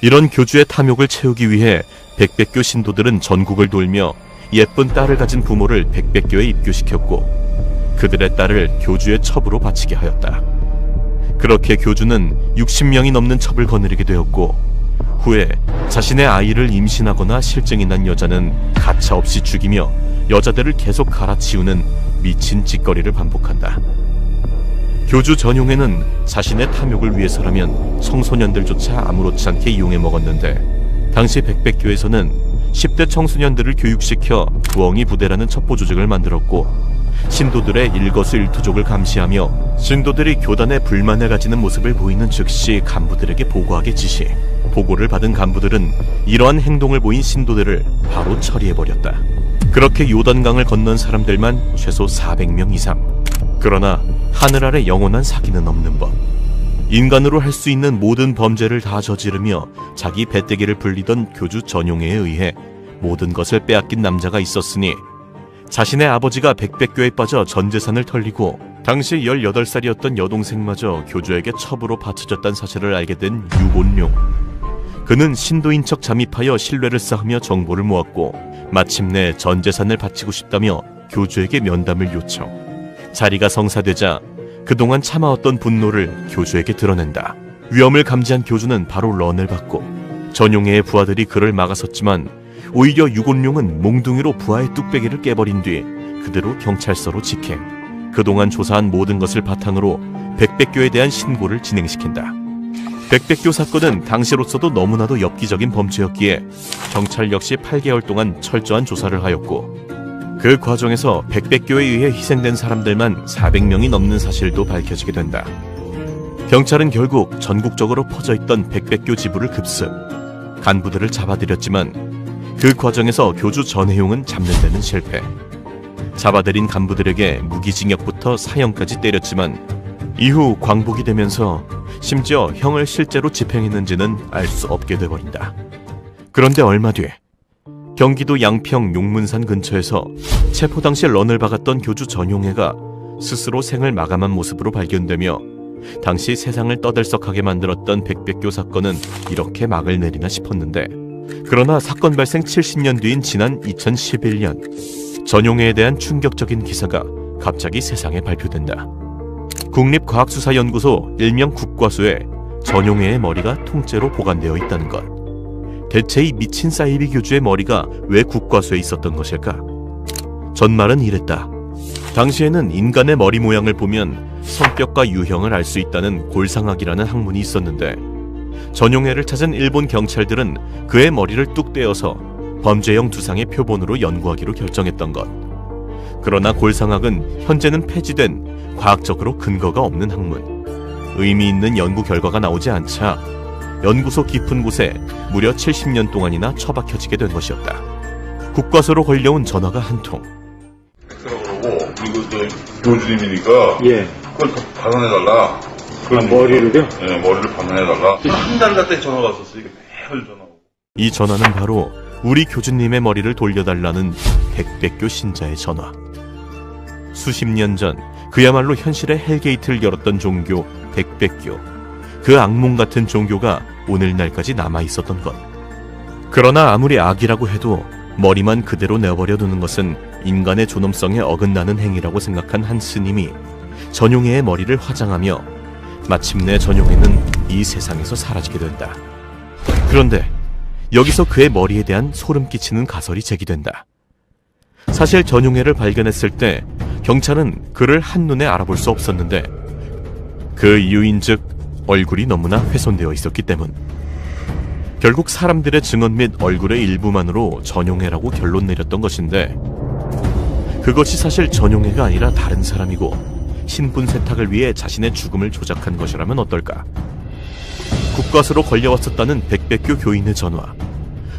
이런 교주의 탐욕을 채우기 위해 백백교 신도들은 전국을 돌며 예쁜 딸을 가진 부모를 백백교에 입교시켰고, 그들의 딸을 교주의 첩으로 바치게 하였다. 그렇게 교주는 60명이 넘는 첩을 거느리게 되었고, 후에 자신의 아이를 임신하거나 실증이 난 여자는 가차없이 죽이며 여자들을 계속 갈아치우는 미친 짓거리를 반복한다. 교주 전용회는 자신의 탐욕을 위해서라면 청소년들조차 아무렇지 않게 이용해 먹었는데, 당시 백백교에서는 10대 청소년들을 교육시켜 부엉이 부대라는 첩보 조직을 만들었고, 신도들의 일거수일투족을 감시하며 신도들이 교단에 불만을 가지는 모습을 보이는 즉시 간부들에게 보고하게 지시, 보고를 받은 간부들은 이러한 행동을 보인 신도들을 바로 처리해버렸다. 그렇게 요단강을 건넌 사람들만 최소 400명 이상. 그러나 하늘 아래 영원한 사기는 없는 법. 인간으로 할 수 있는 모든 범죄를 다 저지르며 자기 배때기를 불리던 교주 전용회에 의해 모든 것을 빼앗긴 남자가 있었으니, 자신의 아버지가 백백교에 빠져 전 재산을 털리고 당시 18살이었던 여동생마저 교주에게 첩으로 바쳐졌다는 사실을 알게 된 유곤룡. 그는 신도인 척 잠입하여 신뢰를 쌓으며 정보를 모았고, 마침내 전 재산을 바치고 싶다며 교주에게 면담을 요청. 자리가 성사되자 그동안 참아왔던 분노를 교주에게 드러낸다. 위험을 감지한 교주는 바로 런을 받고, 전용회의 부하들이 그를 막아섰지만 오히려 유곤룡은 몽둥이로 부하의 뚝배기를 깨버린 뒤 그대로 경찰서로 직행. 그동안 조사한 모든 것을 바탕으로 백백교에 대한 신고를 진행시킨다. 백백교 사건은 당시로서도 너무나도 엽기적인 범죄였기에 경찰 역시 8개월 동안 철저한 조사를 하였고, 그 과정에서 백백교에 의해 희생된 사람들만 400명이 넘는 사실도 밝혀지게 된다. 경찰은 결국 전국적으로 퍼져있던 백백교 지부를 급습, 간부들을 잡아들였지만 그 과정에서 교주 전혜용은 잡는 데는 실패. 잡아들인 간부들에게 무기징역부터 사형까지 때렸지만 이후 광복이 되면서 심지어 형을 실제로 집행했는지는 알 수 없게 돼버린다. 그런데 얼마 뒤 경기도 양평 용문산 근처에서 체포 당시 런을 박았던 교주 전용회가 스스로 생을 마감한 모습으로 발견되며, 당시 세상을 떠들썩하게 만들었던 백백교 사건은 이렇게 막을 내리나 싶었는데, 그러나 사건 발생 70년 뒤인 지난 2011년 전용회에 대한 충격적인 기사가 갑자기 세상에 발표된다. 국립과학수사연구소 일명 국과수에 전용회의 머리가 통째로 보관되어 있다는 것. 대체 이 미친 사이비 교주의 머리가 왜 국과수에 있었던 것일까? 전말은 이랬다. 당시에는 인간의 머리 모양을 보면 성격과 유형을 알 수 있다는 골상학이라는 학문이 있었는데, 전용회를 찾은 일본 경찰들은 그의 머리를 뚝 떼어서 범죄형 두상의 표본으로 연구하기로 결정했던 것. 그러나 골상학은 현재는 폐지된 과학적으로 근거가 없는 학문. 의미 있는 연구 결과가 나오지 않자 연구소 깊은 곳에 무려 70년 동안이나 처박혀지게 된 것이었다. 국과수로 걸려온 전화가 한 통. 그러고 그리고 교주님이니까 그걸 반환해달라. 머리를요? 네, 머리를 반환해달라. 한 달 갔더니 전화가 왔었어요. 이게 매일 전화 오고. 이 전화는 바로 우리 교주님의 머리를 돌려달라는 백백교 신자의 전화. 수십 년 전 그야말로 현실의 헬게이트를 열었던 종교 백백교. 그 악몽 같은 종교가 오늘날까지 남아있었던 것. 그러나 아무리 악이라고 해도 머리만 그대로 내버려 두는 것은 인간의 존엄성에 어긋나는 행위라고 생각한 한 스님이 전용회의 머리를 화장하며 마침내 전용회는 이 세상에서 사라지게 된다. 그런데 여기서 그의 머리에 대한 소름 끼치는 가설이 제기된다. 사실 전용회를 발견했을 때 경찰은 그를 한눈에 알아볼 수 없었는데, 그 이유인즉 얼굴이 너무나 훼손되어 있었기 때문. 결국 사람들의 증언 및 얼굴의 일부만으로 전용회라고 결론 내렸던 것인데, 그것이 사실 전용회가 아니라 다른 사람이고 신분 세탁을 위해 자신의 죽음을 조작한 것이라면 어떨까? 국과수로 걸려왔었다는 백백교 교인의 전화.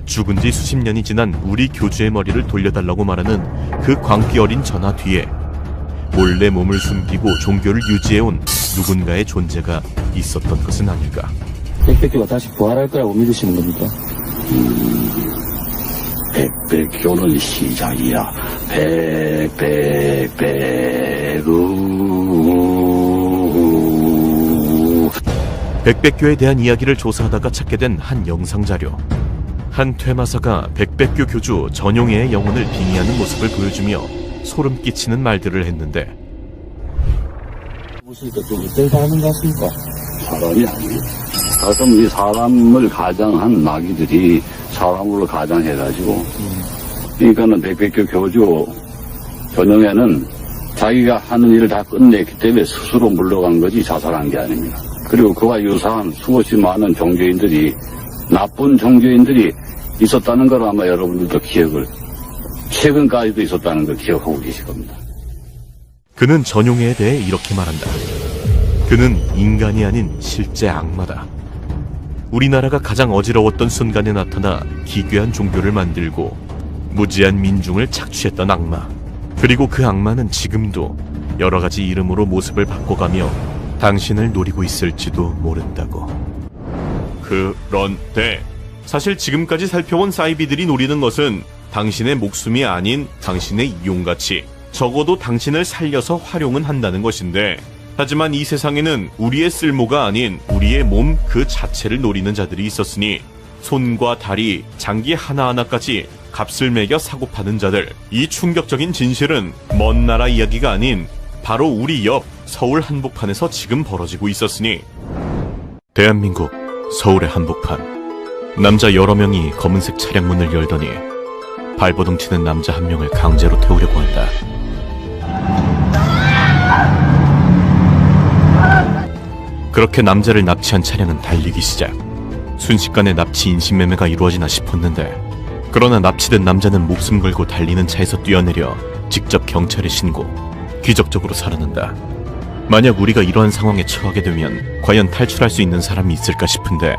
죽은 지 수십 년이 지난 우리 교주의 머리를 돌려달라고 말하는 그 광기 어린 전화 뒤에 몰래 몸을 숨기고 종교를 유지해온 누군가의 존재가 있었던 것은 아닐까. 백백교가 다시 부활할 거라고 믿으시는 겁니까? 백백교는 시작이야. 백백교에 대한 이야기를 조사하다가 찾게 된 한 영상자료. 한 퇴마사가 백백교 교주 전용회의 영혼을 빙의하는 모습을 보여주며 소름 끼치는 말들을 했는데, 보시니까 좀 어떤 사람인 것 같습니까? 사람이 아니에요. 가끔 이 사람을 가장한 마귀들이 사람으로 가장해가지고, 그러니까는 백백교 교주 전용회는 자기가 하는 일을 다 끝냈기 때문에 스스로 물러간 거지 자살한 게 아닙니다. 그리고 그와 유사한 수없이 많은 종교인들이, 나쁜 종교인들이 있었다는 걸 아마 여러분들도 기억을, 최근까지도 있었다는 걸 기억하고 계실 겁니다. 그는 전용회에 대해 이렇게 말한다. 그는 인간이 아닌 실제 악마다. 우리나라가 가장 어지러웠던 순간에 나타나 기괴한 종교를 만들고 무지한 민중을 착취했던 악마. 그리고 그 악마는 지금도 여러 가지 이름으로 모습을 바꿔가며 당신을 노리고 있을지도 모른다고. 그런데 사실 지금까지 살펴본 사이비들이 노리는 것은 당신의 목숨이 아닌 당신의 이용가치, 적어도 당신을 살려서 활용은 한다는 것인데, 하지만 이 세상에는 우리의 쓸모가 아닌 우리의 몸 그 자체를 노리는 자들이 있었으니 손과 다리, 장기 하나하나까지 값을 매겨 사고 파는 자들. 이 충격적인 진실은 먼 나라 이야기가 아닌 바로 우리 옆 서울 한복판에서 지금 벌어지고 있었으니, 대한민국 서울의 한복판. 남자 여러 명이 검은색 차량 문을 열더니 발버둥 치는 남자 한 명을 강제로 태우려고 한다. 그렇게 남자를 납치한 차량은 달리기 시작. 순식간에 납치 인신매매가 이루어지나 싶었는데, 그러나 납치된 남자는 목숨 걸고 달리는 차에서 뛰어내려 직접 경찰에 신고, 기적적으로 살아난다. 만약 우리가 이러한 상황에 처하게 되면 과연 탈출할 수 있는 사람이 있을까 싶은데,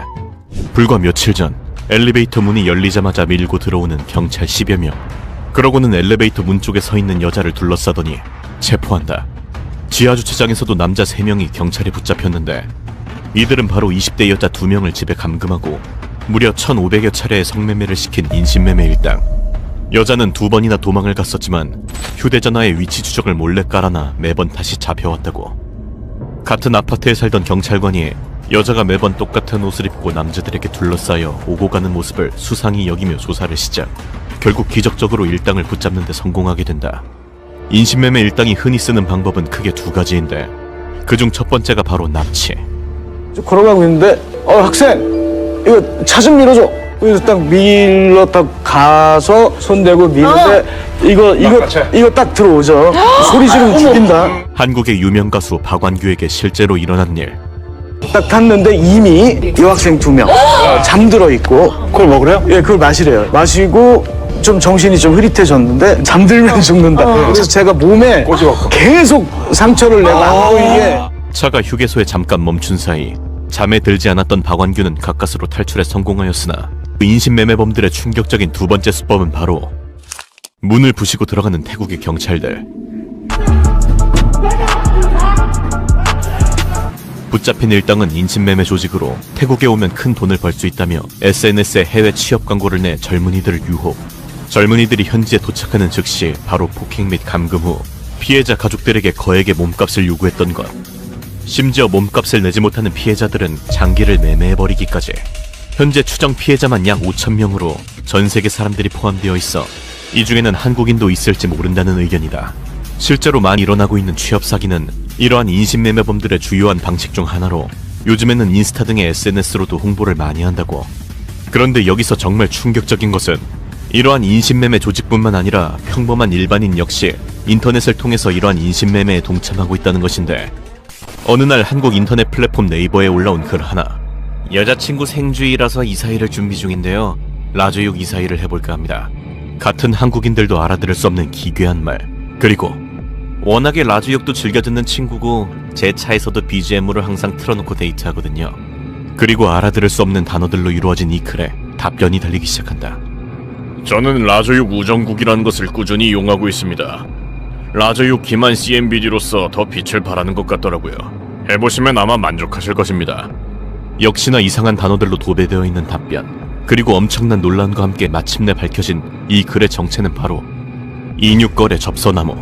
불과 며칠 전 엘리베이터 문이 열리자마자 밀고 들어오는 경찰 10여 명. 그러고는 엘리베이터 문 쪽에 서 있는 여자를 둘러싸더니 체포한다. 지하주차장에서도 남자 3명이 경찰에 붙잡혔는데, 이들은 바로 20대 여자 2명을 집에 감금하고 무려 1,500여 차례의 성매매를 시킨 인신매매 일당. 여자는 2번이나 도망을 갔었지만 휴대전화의 위치 추적을 몰래 깔아놔 매번 다시 잡혀왔다고. 같은 아파트에 살던 경찰관이 여자가 매번 똑같은 옷을 입고 남자들에게 둘러싸여 오고 가는 모습을 수상히 여기며 조사를 시작. 결국 기적적으로 일당을 붙잡는 데 성공하게 된다. 인신매매 일당이 흔히 쓰는 방법은 크게 2가지인데, 그중 첫 번째가 바로 납치. 걸어가고 있는데 학생 이거 차 좀 밀어줘. 그래서 딱 밀러 딱 가서 손대고 미는데 이거 딱 들어오죠. 소리 지르면 죽인다. 한국의 유명 가수 박완규에게 실제로 일어난 일. 딱 탔는데 이미 여학생 2명 잠들어 있고. 그걸 먹으래요? 예, 그걸 마시래요. 마시고 좀 정신이 좀 흐릿해졌는데 잠들면 죽는다. 그래서 제가 몸에 계속 상처를 내고 이게. 차가 휴게소에 잠깐 멈춘 사이 잠에 들지 않았던 박완규는 가까스로 탈출에 성공하였으나, 그 인신매매범들의 충격적인 2번째 수법은 바로 문을 부시고 들어가는 태국의 경찰들. 붙잡힌 일당은 인신매매 조직으로 태국에 오면 큰 돈을 벌 수 있다며 SNS에 해외 취업 광고를 내 젊은이들을 유혹. 젊은이들이 현지에 도착하는 즉시 바로 폭행 및 감금 후 피해자 가족들에게 거액의 몸값을 요구했던 것. 심지어 몸값을 내지 못하는 피해자들은 장기를 매매해버리기까지. 현재 추정 피해자만 약 5,000명으로 전 세계 사람들이 포함되어 있어 이 중에는 한국인도 있을지 모른다는 의견이다. 실제로 많이 일어나고 있는 취업 사기는 이러한 인신매매범들의 주요한 방식 중 하나로, 요즘에는 인스타 등의 SNS로도 홍보를 많이 한다고. 그런데 여기서 정말 충격적인 것은 이러한 인신매매 조직뿐만 아니라 평범한 일반인 역시 인터넷을 통해서 이러한 인신매매에 동참하고 있다는 것인데, 어느 날 한국 인터넷 플랫폼 네이버에 올라온 글 하나. 여자친구 생주일이라서 이사일을 준비 중인데요. 라조육 이사일을 해볼까 합니다. 같은 한국인들도 알아들을 수 없는 기괴한 말. 그리고 워낙에 라조육도 즐겨 듣는 친구고 제 차에서도 BGM으로 항상 틀어놓고 데이트하거든요. 그리고 알아들을 수 없는 단어들로 이루어진 이 글에 답변이 달리기 시작한다. 저는 라저육 우정국이라는 것을 꾸준히 이용하고 있습니다. 라저육 기만 CMBD로서 더 빛을 발하는 것 같더라고요. 해보시면 아마 만족하실 것입니다. 역시나 이상한 단어들로 도배되어 있는 답변, 그리고 엄청난 논란과 함께 마침내 밝혀진 이 글의 정체는 바로 인육거래 접선암호.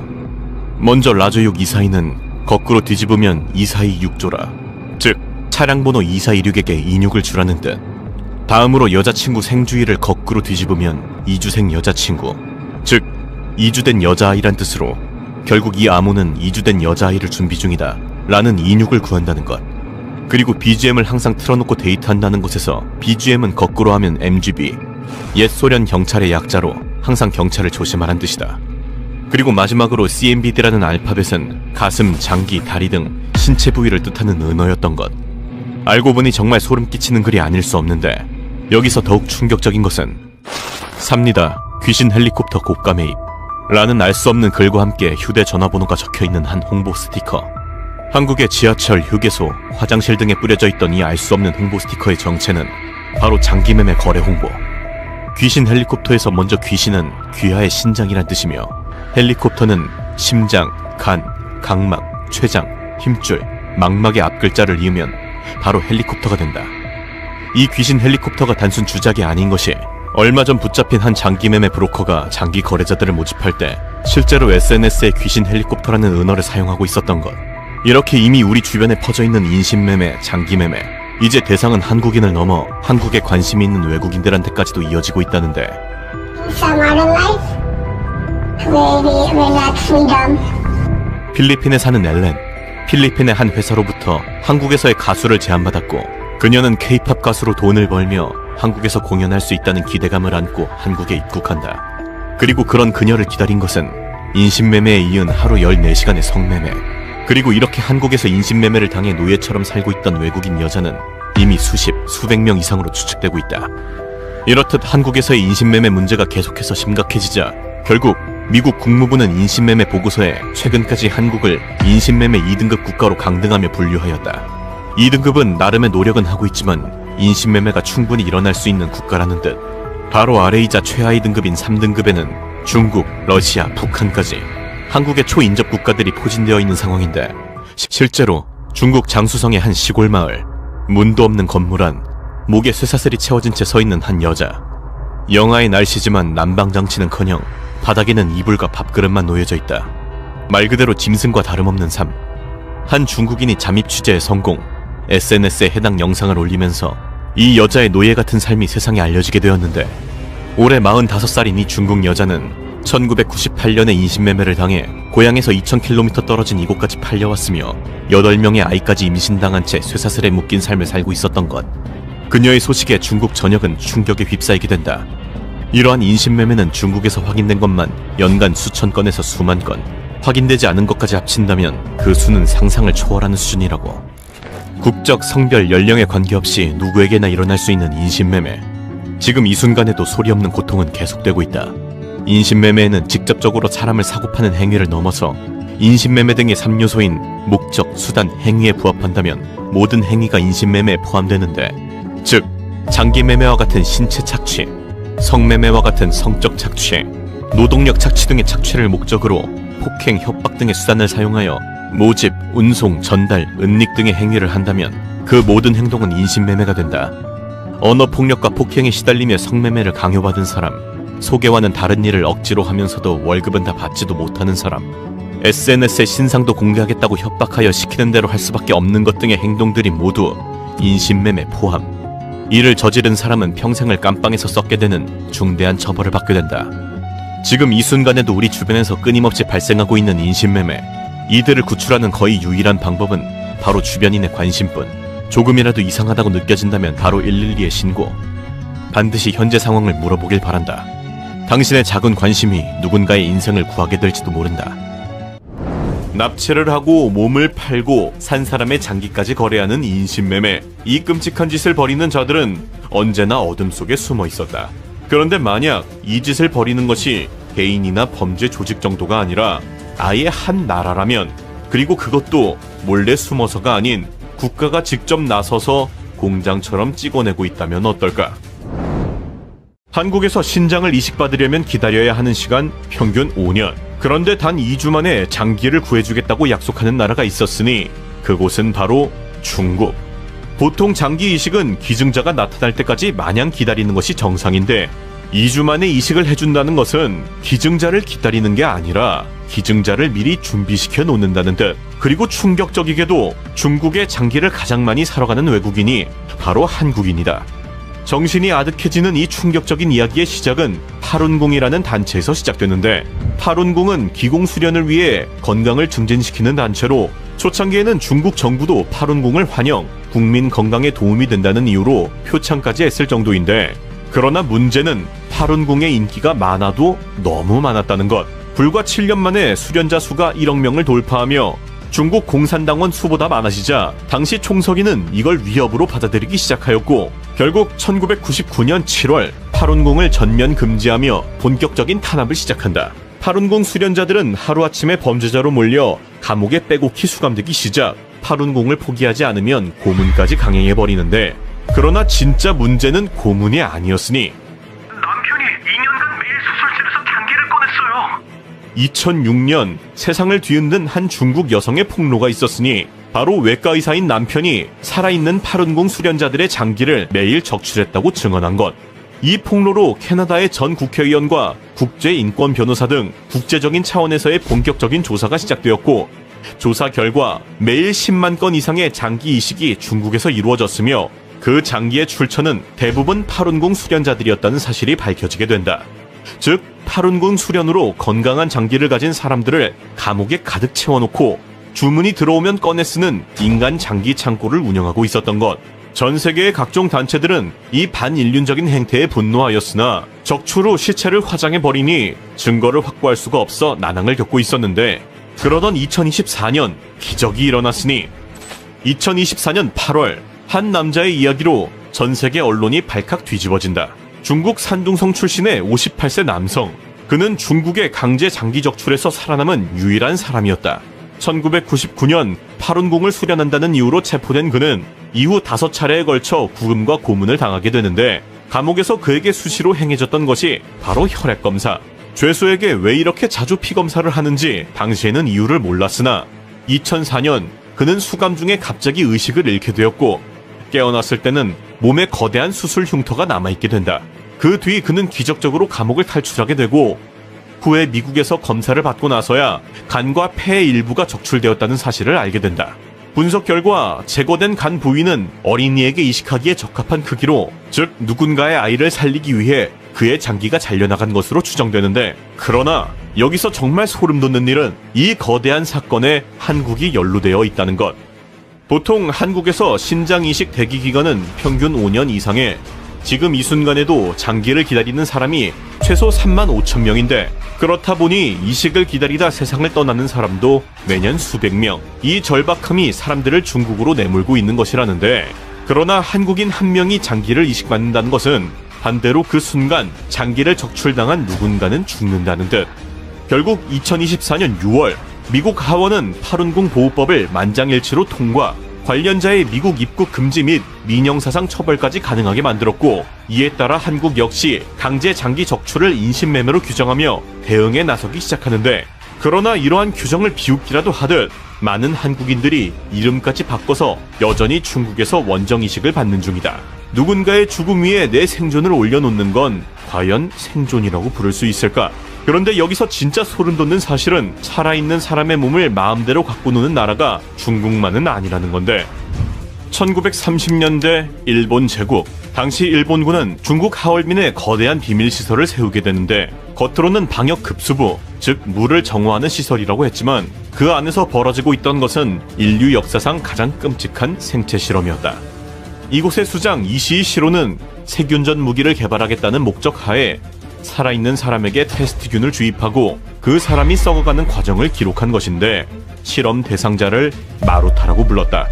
먼저 라저육 242는 거꾸로 뒤집으면 242육조라, 즉 차량번호 2426에게 인육을 주라는 뜻. 다음으로 여자친구 생주일을 거꾸로 뒤집으면 이주생 여자친구, 즉 이주된 여자아이란 뜻으로 결국 이 암호는 이주된 여자아이를 준비 중이다 라는 인육을 구한다는 것. 그리고 BGM을 항상 틀어놓고 데이트한다는 것에서 BGM은 거꾸로 하면 MGB, 옛 소련 경찰의 약자로 항상 경찰을 조심하란 뜻이다. 그리고 마지막으로 CMBD라는 알파벳은 가슴, 장기, 다리 등 신체 부위를 뜻하는 은어였던 것. 알고 보니 정말 소름 끼치는 글이 아닐 수 없는데, 여기서 더욱 충격적인 것은 삽니다. 귀신 헬리콥터 고가 매입 라는 알 수 없는 글과 함께 휴대전화번호가 적혀있는 한 홍보 스티커. 한국의 지하철, 휴게소, 화장실 등에 뿌려져 있던 이 알 수 없는 홍보 스티커의 정체는 바로 장기매매 거래 홍보. 귀신 헬리콥터에서 먼저 귀신은 귀하의 신장이란 뜻이며, 헬리콥터는 심장, 간, 각막, 췌장, 힘줄, 망막의 앞글자를 이으면 바로 헬리콥터가 된다. 이 귀신 헬리콥터가 단순 주작이 아닌 것이 얼마 전 붙잡힌 한 장기매매 브로커가 장기 거래자들을 모집할 때 실제로 SNS에 귀신 헬리콥터라는 은어를 사용하고 있었던 것. 이렇게 이미 우리 주변에 퍼져있는 인신매매, 장기매매, 이제 대상은 한국인을 넘어 한국에 관심이 있는 외국인들한테까지도 이어지고 있다는데, 필리핀에 사는 엘렌. 필리핀의 한 회사로부터 한국에서의 가수를 제안받았고, 그녀는 K-POP 가수로 돈을 벌며 한국에서 공연할 수 있다는 기대감을 안고 한국에 입국한다. 그리고 그런 그녀를 기다린 것은 인신매매에 이은 하루 14시간의 성매매. 그리고 이렇게 한국에서 인신매매를 당해 노예처럼 살고 있던 외국인 여자는 이미 수백 명 이상으로 추측되고 있다. 이렇듯 한국에서의 인신매매 문제가 계속해서 심각해지자 결국 미국 국무부는 인신매매 보고서에 최근까지 한국을 인신매매 2등급 국가로 강등하며 분류하였다. 2등급은 나름의 노력은 하고 있지만 인신매매가 충분히 일어날 수 있는 국가라는 뜻. 바로 아래이자 최하위 등급인 3등급에는 중국, 러시아, 북한까지 한국의 초인접 국가들이 포진되어 있는 상황인데, 실제로 중국 장수성의 한 시골 마을, 문도 없는 건물 안 목에 쇠사슬이 채워진 채 서 있는 한 여자. 영하의 날씨지만 난방장치는커녕 바닥에는 이불과 밥그릇만 놓여져 있다. 말 그대로 짐승과 다름없는 삶. 한 중국인이 잠입 취재에 성공, SNS에 해당 영상을 올리면서 이 여자의 노예 같은 삶이 세상에 알려지게 되었는데, 올해 45살인 이 중국 여자는 1998년에 인신매매를 당해 고향에서 2000km 떨어진 이곳까지 팔려왔으며 8명의 아이까지 임신당한 채 쇠사슬에 묶인 삶을 살고 있었던 것. 그녀의 소식에 중국 전역은 충격에 휩싸이게 된다. 이러한 인신매매는 중국에서 확인된 것만 연간 수천 건에서 수만 건, 확인되지 않은 것까지 합친다면 그 수는 상상을 초월하는 수준이라고. 국적, 성별, 연령에 관계없이 누구에게나 일어날 수 있는 인신매매. 지금 이 순간에도 소리 없는 고통은 계속되고 있다. 인신매매에는 직접적으로 사람을 사고파는 행위를 넘어서 인신매매 등의 3요소인 목적, 수단, 행위에 부합한다면 모든 행위가 인신매매에 포함되는데, 즉 장기매매와 같은 신체 착취, 성매매와 같은 성적 착취, 노동력 착취 등의 착취를 목적으로 폭행, 협박 등의 수단을 사용하여 모집, 운송, 전달, 은닉 등의 행위를 한다면 그 모든 행동은 인신매매가 된다. 언어폭력과 폭행에 시달리며 성매매를 강요받은 사람, 소개와는 다른 일을 억지로 하면서도 월급은 다 받지도 못하는 사람, SNS에 신상도 공개하겠다고 협박하여 시키는 대로 할 수밖에 없는 것 등의 행동들이 모두 인신매매 포함. 이를 저지른 사람은 평생을 깜빵에서 썩게 되는 중대한 처벌을 받게 된다. 지금 이 순간에도 우리 주변에서 끊임없이 발생하고 있는 인신매매, 이들을 구출하는 거의 유일한 방법은 바로 주변인의 관심뿐. 조금이라도 이상하다고 느껴진다면 바로 112에 신고. 반드시 현재 상황을 물어보길 바란다. 당신의 작은 관심이 누군가의 인생을 구하게 될지도 모른다. 납치를 하고 몸을 팔고 산 사람의 장기까지 거래하는 인신매매. 이 끔찍한 짓을 벌이는 자들은 언제나 어둠 속에 숨어 있었다. 그런데 만약 이 짓을 벌이는 것이 개인이나 범죄 조직 정도가 아니라 아예 한 나라라면, 그리고 그것도 몰래 숨어서가 아닌 국가가 직접 나서서 공장처럼 찍어내고 있다면 어떨까? 한국에서 신장을 이식받으려면 기다려야 하는 시간 평균 5년. 그런데 단 2주 만에 장기를 구해주겠다고 약속하는 나라가 있었으니 그곳은 바로 중국. 보통 장기 이식은 기증자가 나타날 때까지 마냥 기다리는 것이 정상인데 2주 만에 이식을 해준다는 것은 기증자를 기다리는 게 아니라 기증자를 미리 준비시켜 놓는다는 뜻. 그리고 충격적이게도 중국의 장기를 가장 많이 사러 가는 외국인이 바로 한국인이다. 정신이 아득해지는 이 충격적인 이야기의 시작은 파룬궁이라는 단체에서 시작됐는데, 파룬궁은 기공수련을 위해 건강을 증진시키는 단체로 초창기에는 중국 정부도 파룬궁을 환영, 국민 건강에 도움이 된다는 이유로 표창까지 했을 정도인데, 그러나 문제는 파룬궁의 인기가 많아도 너무 많았다는 것. 불과 7년 만에 수련자 수가 1억 명을 돌파하며 중국 공산당원 수보다 많아지자 당시 총서기는 이걸 위협으로 받아들이기 시작하였고, 결국 1999년 7월 파룬궁을 전면 금지하며 본격적인 탄압을 시작한다. 파룬궁 수련자들은 하루아침에 범죄자로 몰려 감옥에 빼곡히 수감되기 시작. 파룬궁을 포기하지 않으면 고문까지 강행해버리는데, 그러나 진짜 문제는 고문이 아니었으니 남편이 2년간 매일 수술실에서 장기를 꺼냈어요. 2006년 세상을 뒤흔든 한 중국 여성의 폭로가 있었으니 바로 외과 의사인 남편이 살아있는 파룬궁 수련자들의 장기를 매일 적출했다고 증언한 것. 이 폭로로 캐나다의 전 국회의원과 국제인권 변호사 등 국제적인 차원에서의 본격적인 조사가 시작되었고, 조사 결과 매일 10만 건 이상의 장기 이식이 중국에서 이루어졌으며 그 장기의 출처는 대부분 파룬궁 수련자들이었다는 사실이 밝혀지게 된다. 즉, 파룬궁 수련으로 건강한 장기를 가진 사람들을 감옥에 가득 채워놓고 주문이 들어오면 꺼내 쓰는 인간 장기 창고를 운영하고 있었던 것. 전 세계의 각종 단체들은 이 반인륜적인 행태에 분노하였으나 적출 후 시체를 화장해버리니 증거를 확보할 수가 없어 난항을 겪고 있었는데, 그러던 2024년 기적이 일어났으니 2024년 8월 한 남자의 이야기로 전 세계 언론이 발칵 뒤집어진다. 중국 산둥성 출신의 58세 남성. 그는 중국의 강제 장기 적출에서 살아남은 유일한 사람이었다. 1999년 파룬궁을 수련한다는 이유로 체포된 그는 이후 5차례에 걸쳐 구금과 고문을 당하게 되는데, 감옥에서 그에게 수시로 행해졌던 것이 바로 혈액검사. 죄수에게 왜 이렇게 자주 피검사를 하는지 당시에는 이유를 몰랐으나 2004년 그는 수감 중에 갑자기 의식을 잃게 되었고, 깨어났을 때는 몸에 거대한 수술 흉터가 남아있게 된다. 그 뒤 그는 기적적으로 감옥을 탈출하게 되고, 후에 미국에서 검사를 받고 나서야 간과 폐의 일부가 적출되었다는 사실을 알게 된다. 분석 결과 제거된 간 부위는 어린이에게 이식하기에 적합한 크기로, 즉 누군가의 아이를 살리기 위해 그의 장기가 잘려나간 것으로 추정되는데, 그러나 여기서 정말 소름 돋는 일은 이 거대한 사건에 한국이 연루되어 있다는 것. 보통 한국에서 신장 이식 대기 기간은 평균 5년 이상에, 지금 이 순간에도 장기를 기다리는 사람이 최소 3만 5천 명인데, 그렇다 보니 이식을 기다리다 세상을 떠나는 사람도 매년 수백 명. 이 절박함이 사람들을 중국으로 내몰고 있는 것이라는데, 그러나 한국인 한 명이 장기를 이식받는다는 것은 반대로 그 순간 장기를 적출당한 누군가는 죽는다는 듯. 결국 2024년 6월 미국 하원은 파룬궁 보호법을 만장일치로 통과, 관련자의 미국 입국 금지 및 민형사상 처벌까지 가능하게 만들었고, 이에 따라 한국 역시 강제 장기 적출을 인신매매로 규정하며 대응에 나서기 시작하는데, 그러나 이러한 규정을 비웃기라도 하듯 많은 한국인들이 이름까지 바꿔서 여전히 중국에서 원정이식을 받는 중이다. 누군가의 죽음 위에 내 생존을 올려놓는 건 과연 생존이라고 부를 수 있을까? 그런데 여기서 진짜 소름 돋는 사실은 살아있는 사람의 몸을 마음대로 갖고 노는 나라가 중국만은 아니라는 건데, 1930년대 일본 제국. 당시 일본군은 중국 하얼빈에 거대한 비밀시설을 세우게 되는데, 겉으로는 방역급수부, 즉 물을 정화하는 시설이라고 했지만 그 안에서 벌어지고 있던 것은 인류 역사상 가장 끔찍한 생체 실험이었다. 이곳의 수장 이시이 시로는 세균전 무기를 개발하겠다는 목적 하에 살아있는 사람에게 테스트균을 주입하고 그 사람이 썩어가는 과정을 기록한 것인데, 실험 대상자를 마루타라고 불렀다.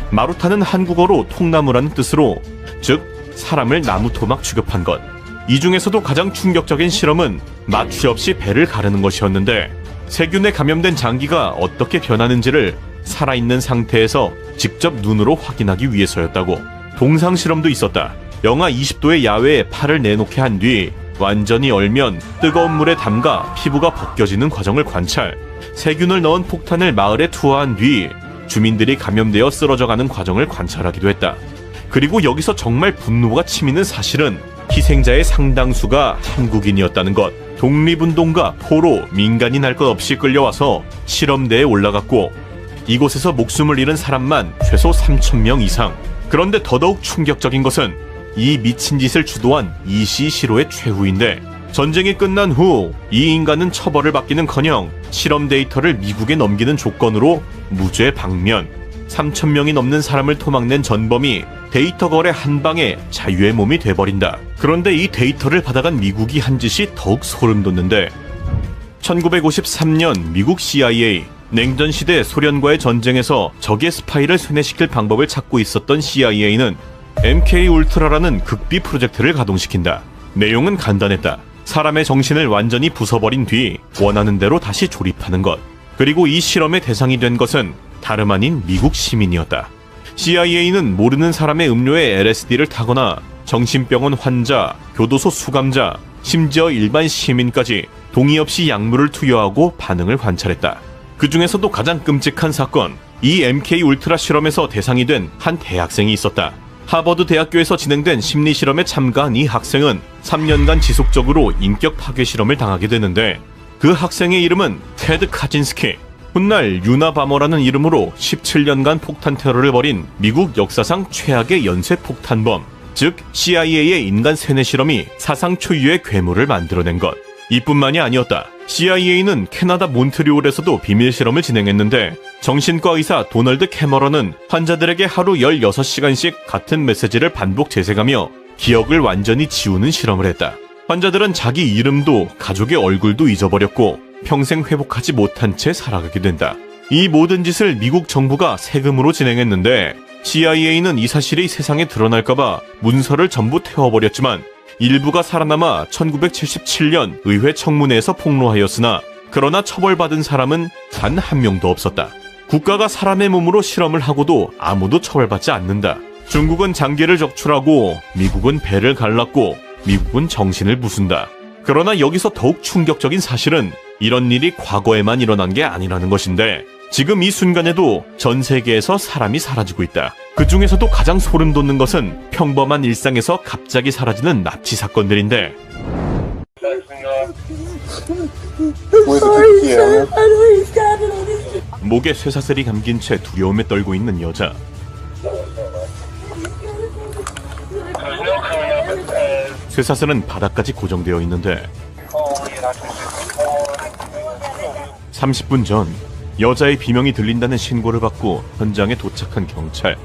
마루타는 한국어로 통나무라는 뜻으로, 즉 사람을 나무토막 취급한 것. 이 중에서도 가장 충격적인 실험은 마취 없이 배를 가르는 것이었는데, 세균에 감염된 장기가 어떻게 변하는지를 살아있는 상태에서 직접 눈으로 확인하기 위해서였다고. 동상 실험도 있었다. 영하 20도의 야외에 팔을 내놓게 한 뒤 완전히 얼면 뜨거운 물에 담가 피부가 벗겨지는 과정을 관찰. 세균을 넣은 폭탄을 마을에 투하한 뒤 주민들이 감염되어 쓰러져가는 과정을 관찰하기도 했다. 그리고 여기서 정말 분노가 치미는 사실은 희생자의 상당수가 한국인이었다는 것. 독립운동가, 포로, 민간인 할 것 없이 끌려와서 실험대에 올라갔고 이곳에서 목숨을 잃은 사람만 최소 3,000명 이상. 그런데 더더욱 충격적인 것은 이 미친 짓을 주도한 이시 시로의 최후인데 전쟁이 끝난 후 이 인간은 처벌을 받기는커녕 실험 데이터를 미국에 넘기는 조건으로 무죄 방면. 3,000명이 넘는 사람을 토막낸 전범이 데이터 거래 한 방에 자유의 몸이 돼버린다. 그런데 이 데이터를 받아간 미국이 한 짓이 더욱 소름 돋는데 1953년 미국 CIA, 냉전 시대 소련과의 전쟁에서 적의 스파이를 쇠뇌시킬 방법을 찾고 있었던 CIA는 MK 울트라라는 극비 프로젝트를 가동시킨다. 내용은 간단했다. 사람의 정신을 완전히 부숴버린 뒤 원하는 대로 다시 조립하는 것. 그리고 이 실험의 대상이 된 것은 다름 아닌 미국 시민이었다. CIA는 모르는 사람의 음료에 LSD를 타거나 정신병원 환자, 교도소 수감자, 심지어 일반 시민까지 동의 없이 약물을 투여하고 반응을 관찰했다. 그 중에서도 가장 끔찍한 사건, 이 MK 울트라 실험에서 대상이 된 한 대학생이 있었다. 하버드 대학교에서 진행된 심리 실험에 참가한 이 학생은 3년간 지속적으로 인격 파괴 실험을 당하게 되는데 그 학생의 이름은 테드 카진스키. 훗날 유나바머라는 이름으로 17년간 폭탄 테러를 벌인 미국 역사상 최악의 연쇄 폭탄범, 즉 CIA의 인간 세뇌 실험이 사상 초유의 괴물을 만들어낸 것. 이뿐만이 아니었다. CIA는 캐나다 몬트리올에서도 비밀 실험을 진행했는데 정신과 의사 도널드 캐머런은 환자들에게 하루 16시간씩 같은 메시지를 반복 재생하며 기억을 완전히 지우는 실험을 했다. 환자들은 자기 이름도 가족의 얼굴도 잊어버렸고 평생 회복하지 못한 채 살아가게 된다. 이 모든 짓을 미국 정부가 세금으로 진행했는데 CIA는 이 사실이 세상에 드러날까봐 문서를 전부 태워버렸지만 일부가 살아남아 1977년 의회 청문회에서 폭로하였으나 그러나 처벌받은 사람은 단 한 명도 없었다. 국가가 사람의 몸으로 실험을 하고도 아무도 처벌받지 않는다. 중국은 장기를 적출하고 미국은 배를 갈랐고 미국은 정신을 부순다. 그러나 여기서 더욱 충격적인 사실은 이런 일이 과거에만 일어난 게 아니라는 것인데 지금 이 순간에도 전 세계에서 사람이 사라지고 있다. 그 중에서도 가장 소름 돋는 것은 평범한 일상에서 갑자기 사라지는 납치 사건들인데 목에 쇠사슬이 감긴 채 두려움에 떨고 있는 여자. 쇠사슬은 바닥까지 고정되어 있는데 30분 전 여자의 비명이 들린다는 신고를 받고 현장에 도착한 경찰.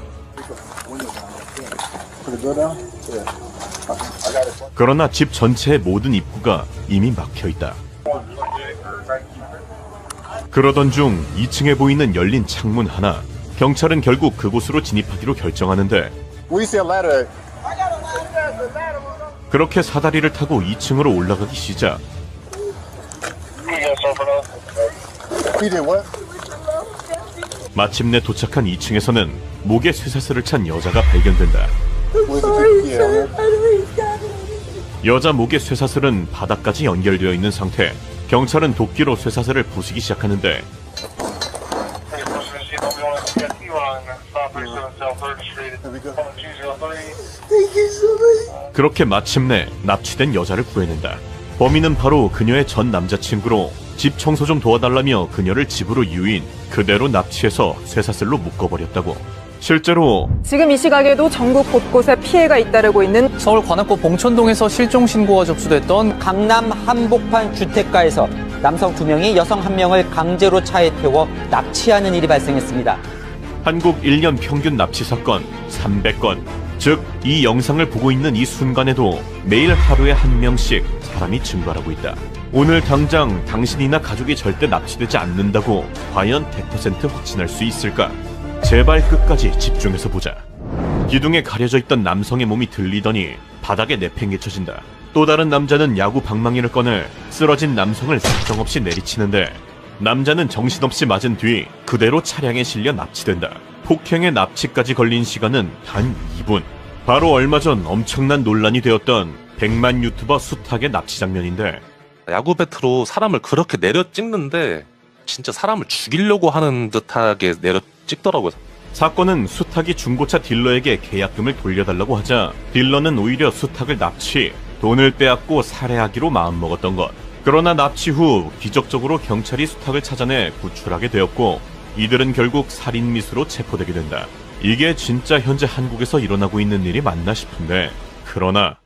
그러나 집 전체의 모든 입구가 이미 막혀있다. 그러던 중 2층에 보이는 열린 창문 하나. 경찰은 결국 그곳으로 진입하기로 결정하는데 그렇게 사다리를 타고 2층으로 올라가기 시작. 마침내 도착한 2층에서는 목에 쇠사슬을 찬 여자가 발견된다. 여자 목의 쇠사슬은 바닥까지 연결되어 있는 상태. 경찰은 도끼로 쇠사슬을 부수기 시작하는데 그렇게 마침내 납치된 여자를 구해낸다. 범인은 바로 그녀의 전 남자친구로 집 청소 좀 도와달라며 그녀를 집으로 유인, 그대로 납치해서 쇠사슬로 묶어버렸다고. 실제로 지금 이 시각에도 전국 곳곳에 피해가 잇따르고 있는 서울 관악구 봉천동에서 실종 신고가 접수됐던 강남 한복판 주택가에서 남성 2명이 여성 1명을 강제로 차에 태워 납치하는 일이 발생했습니다. 한국 1년 평균 납치 사건 300건. 즉, 이 영상을 보고 있는 이 순간에도 매일 하루에 1명씩 사람이 증발하고 있다. 오늘 당장 당신이나 가족이 절대 납치되지 않는다고 과연 100% 확신할 수 있을까? 제발 끝까지 집중해서 보자. 기둥에 가려져 있던 남성의 몸이 들리더니 바닥에 내팽개쳐진다. 또 다른 남자는 야구 방망이를 꺼내 쓰러진 남성을 사정없이 내리치는데 남자는 정신없이 맞은 뒤 그대로 차량에 실려 납치된다. 폭행의 납치까지 걸린 시간은 단 2분. 바로 얼마 전 엄청난 논란이 되었던 100만 유튜버 수탉의 납치 장면인데, 야구 배트로 사람을 그렇게 내려 찍는데 진짜 사람을 죽이려고 하는 듯하게 내려 찍더라고요. 사건은 수탉이 중고차 딜러에게 계약금을 돌려달라고 하자 딜러는 오히려 수탉을 납치, 돈을 빼앗고 살해하기로 마음먹었던 것. 그러나 납치 후 기적적으로 경찰이 수탉을 찾아내 구출하게 되었고, 이들은 결국 살인미수로 체포되게 된다. 이게 진짜 현재 한국에서 일어나고 있는 일이 맞나 싶은데, 그러나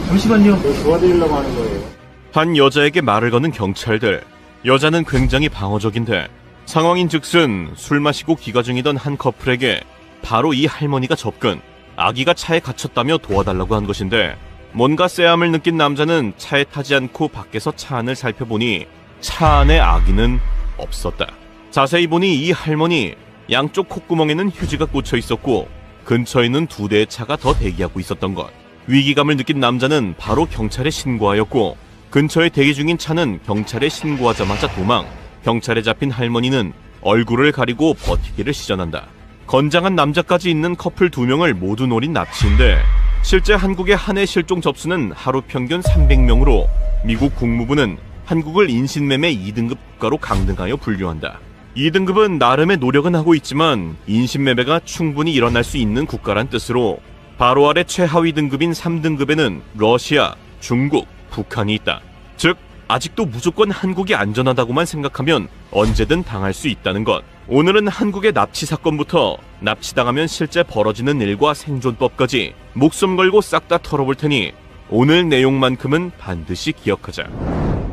잠시만요. 도와드리려고 하는 거예요. 한 여자에게 말을 거는 경찰들. 여자는 굉장히 방어적인데, 상황인즉슨 술 마시고 귀가 중이던 한 커플에게 바로 이 할머니가 접근, 아기가 차에 갇혔다며 도와달라고 한 것인데, 뭔가 쎄함을 느낀 남자는 차에 타지 않고 밖에서 차 안을 살펴보니 차 안에 아기는 없었다. 자세히 보니 이 할머니 양쪽 콧구멍에는 휴지가 꽂혀 있었고, 근처에는 2대의 차가 더 대기하고 있었던 것. 위기감을 느낀 남자는 바로 경찰에 신고하였고, 근처에 대기 중인 차는 경찰에 신고하자마자 도망. 경찰에 잡힌 할머니는 얼굴을 가리고 버티기를 시전한다. 건장한 남자까지 있는 커플 2명을 모두 노린 납치인데, 실제 한국의 한 해 실종 접수는 하루 평균 300명으로 미국 국무부는 한국을 인신매매 2등급 국가로 강등하여 분류한다. 2등급은 나름의 노력은 하고 있지만 인신매매가 충분히 일어날 수 있는 국가란 뜻으로, 바로 아래 최하위 등급인 3등급에는 러시아, 중국, 북한이 있다. 즉, 아직도 무조건 한국이 안전하다고만 생각하면 언제든 당할 수 있다는 것. 오늘은 한국의 납치 사건부터 납치당하면 실제 벌어지는 일과 생존법까지 목숨 걸고 싹 다 털어볼 테니 오늘 내용만큼은 반드시 기억하자.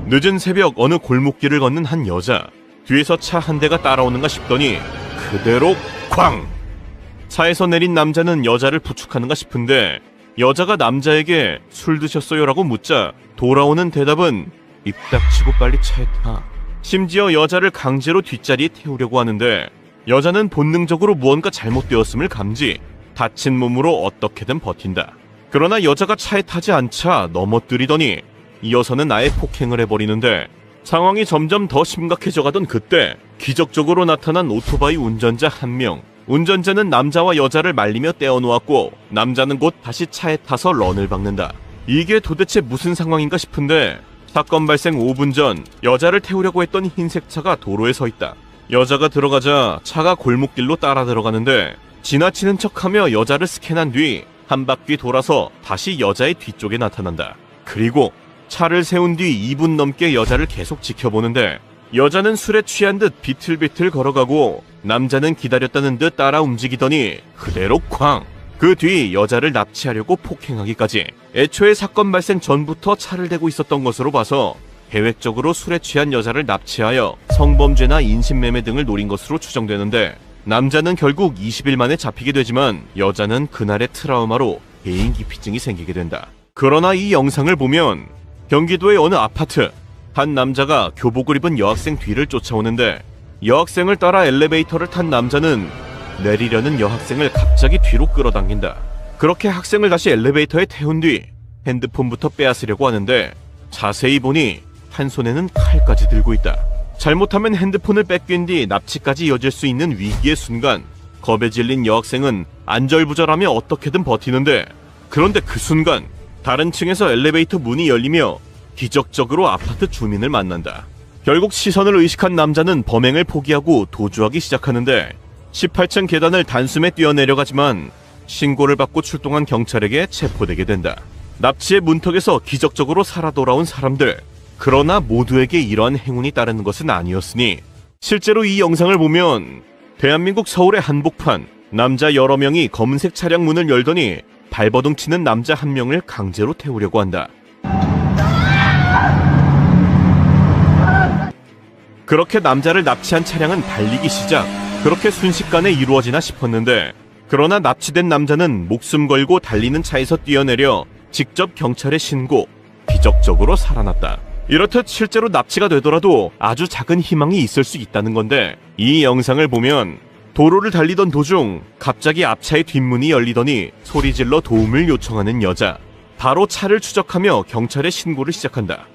늦은 새벽 어느 골목길을 걷는 한 여자. 뒤에서 차 한 대가 따라오는가 싶더니 그대로 쾅! 차에서 내린 남자는 여자를 부축하는가 싶은데, 여자가 남자에게 술 드셨어요라고 묻자 돌아오는 대답은 입 닥치고 빨리 차에 타. 심지어 여자를 강제로 뒷자리에 태우려고 하는데, 여자는 본능적으로 무언가 잘못되었음을 감지, 다친 몸으로 어떻게든 버틴다. 그러나 여자가 차에 타지 않자 넘어뜨리더니 이어서는 아예 폭행을 해버리는데, 상황이 점점 더 심각해져가던 그때 기적적으로 나타난 오토바이 운전자 한 명. 운전자는 남자와 여자를 말리며 떼어놓았고, 남자는 곧 다시 차에 타서 런을 박는다. 이게 도대체 무슨 상황인가 싶은데, 사건 발생 5분 전 여자를 태우려고 했던 흰색 차가 도로에 서 있다. 여자가 들어가자 차가 골목길로 따라 들어가는데, 지나치는 척하며 여자를 스캔한 뒤 한 바퀴 돌아서 다시 여자의 뒤쪽에 나타난다. 그리고 차를 세운 뒤 2분 넘게 여자를 계속 지켜보는데, 여자는 술에 취한 듯 비틀비틀 걸어가고 남자는 기다렸다는 듯 따라 움직이더니 그대로 쾅! 그 뒤 여자를 납치하려고 폭행하기까지. 애초에 사건 발생 전부터 차를 대고 있었던 것으로 봐서 계획적으로 술에 취한 여자를 납치하여 성범죄나 인신매매 등을 노린 것으로 추정되는데, 남자는 결국 20일 만에 잡히게 되지만 여자는 그날의 트라우마로 개인기피증이 생기게 된다. 그러나 이 영상을 보면 경기도의 어느 아파트, 한 남자가 교복을 입은 여학생 뒤를 쫓아오는데, 여학생을 따라 엘리베이터를 탄 남자는 내리려는 여학생을 갑자기 뒤로 끌어당긴다. 그렇게 학생을 다시 엘리베이터에 태운 뒤 핸드폰부터 빼앗으려고 하는데, 자세히 보니 한 손에는 칼까지 들고 있다. 잘못하면 핸드폰을 뺏긴 뒤 납치까지 이어질 수 있는 위기의 순간, 겁에 질린 여학생은 안절부절하며 어떻게든 버티는데, 그런데 그 순간 다른 층에서 엘리베이터 문이 열리며 기적적으로 아파트 주민을 만난다. 결국 시선을 의식한 남자는 범행을 포기하고 도주하기 시작하는데, 18층 계단을 단숨에 뛰어내려가지만 신고를 받고 출동한 경찰에게 체포되게 된다. 납치의 문턱에서 기적적으로 살아 돌아온 사람들. 그러나 모두에게 이러한 행운이 따르는 것은 아니었으니, 실제로 이 영상을 보면 대한민국 서울의 한복판, 남자 여러 명이 검은색 차량 문을 열더니 발버둥 치는 남자 한 명을 강제로 태우려고 한다. 그렇게 남자를 납치한 차량은 달리기 시작. 그렇게 순식간에 이루어지나 싶었는데, 그러나 납치된 남자는 목숨 걸고 달리는 차에서 뛰어내려 직접 경찰에 신고, 기적적으로 살아났다. 이렇듯 실제로 납치가 되더라도 아주 작은 희망이 있을 수 있다는 건데, 이 영상을 보면 도로를 달리던 도중 갑자기 앞차의 뒷문이 열리더니 소리질러 도움을 요청하는 여자. 바로 차를 추적하며 경찰에 신고를 시작한다.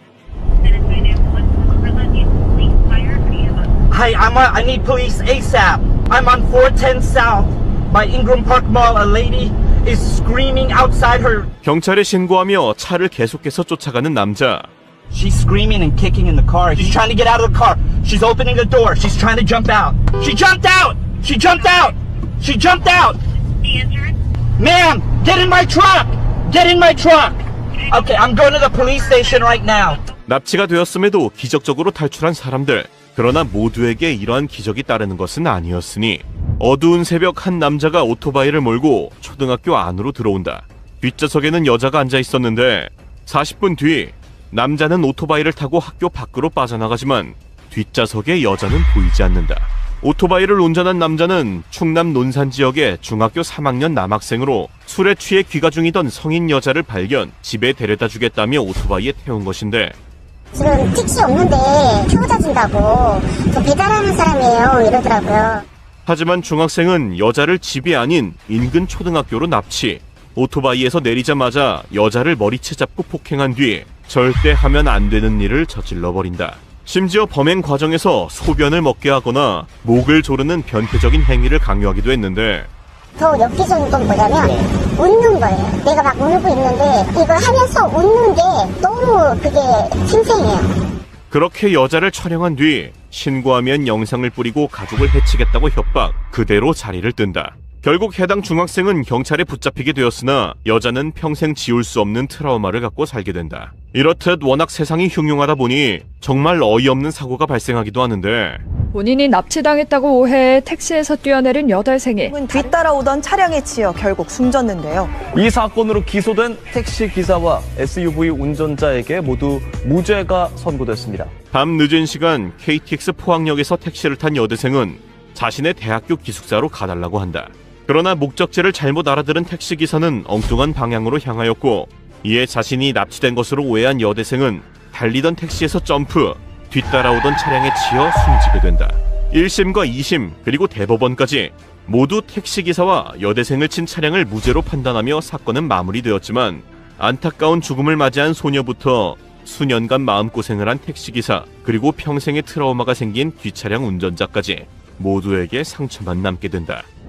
Hi, I need police ASAP. I'm on 410 South by Ingram Park Mall. A lady is screaming outside her. 경찰에 신고하며 차를 계속해서 쫓아가는 남자. She's screaming and kicking in the car. She's trying to get out of the car. She's opening the door. She's trying to jump out. She jumped out! She jumped out! She jumped out! Ma'am, get in my truck! Get in my truck! Okay, I'm going to the police station right now. 납치가 되었음에도 기적적으로 탈출한 사람들. 그러나 모두에게 이러한 기적이 따르는 것은 아니었으니 어두운 새벽 한 남자가 오토바이를 몰고 초등학교 안으로 들어온다. 뒷좌석에는 여자가 앉아 있었는데 40분 뒤 남자는 오토바이를 타고 학교 밖으로 빠져나가지만 뒷좌석에 여자는 보이지 않는다. 오토바이를 운전한 남자는 충남 논산 지역의 중학교 3학년 남학생으로 술에 취해 귀가 중이던 성인 여자를 발견, 집에 데려다 주겠다며 오토바이에 태운 것인데 지금 택시 없는데 태워다 준다고 저 배달하는 사람이에요 이러더라고요. 하지만 중학생은 여자를 집이 아닌 인근 초등학교로 납치, 오토바이에서 내리자마자 여자를 머리채 잡고 폭행한 뒤 절대 하면 안 되는 일을 저질러버린다. 심지어 범행 과정에서 소변을 먹게 하거나 목을 조르는 변태적인 행위를 강요하기도 했는데 더 엽기적인 건 뭐냐면 웃는 거예요. 내가 막 울고 있는데 이걸 하면서 웃는 게 너무 그게 생생해요. 그렇게 여자를 촬영한 뒤 신고하면 영상을 뿌리고 가족을 해치겠다고 협박, 그대로 자리를 뜬다. 결국 해당 중학생은 경찰에 붙잡히게 되었으나 여자는 평생 지울 수 없는 트라우마를 갖고 살게 된다. 이렇듯 워낙 세상이 흉흉하다 보니 정말 어이없는 사고가 발생하기도 하는데 본인이 납치당했다고 오해해 택시에서 뛰어내린 여대생이 뒤따라오던 차량에 치여 결국 숨졌는데요. 이 사건으로 기소된 택시 기사와 SUV 운전자에게 모두 무죄가 선고됐습니다. 밤 늦은 시간 KTX 포항역에서 택시를 탄 여대생은 자신의 대학교 기숙사로 가달라고 한다. 그러나 목적지를 잘못 알아들은 택시기사는 엉뚱한 방향으로 향하였고 이에 자신이 납치된 것으로 오해한 여대생은 달리던 택시에서 점프, 뒤따라오던 차량에 치여 숨지게 된다. 1심과 2심 그리고 대법원까지 모두 택시기사와 여대생을 친 차량을 무죄로 판단하며 사건은 마무리되었지만 안타까운 죽음을 맞이한 소녀부터 수년간 마음고생을 한 택시기사 그리고 평생의 트라우마가 생긴 뒷차량 운전자까지 모두에게 상처만 남게 된다.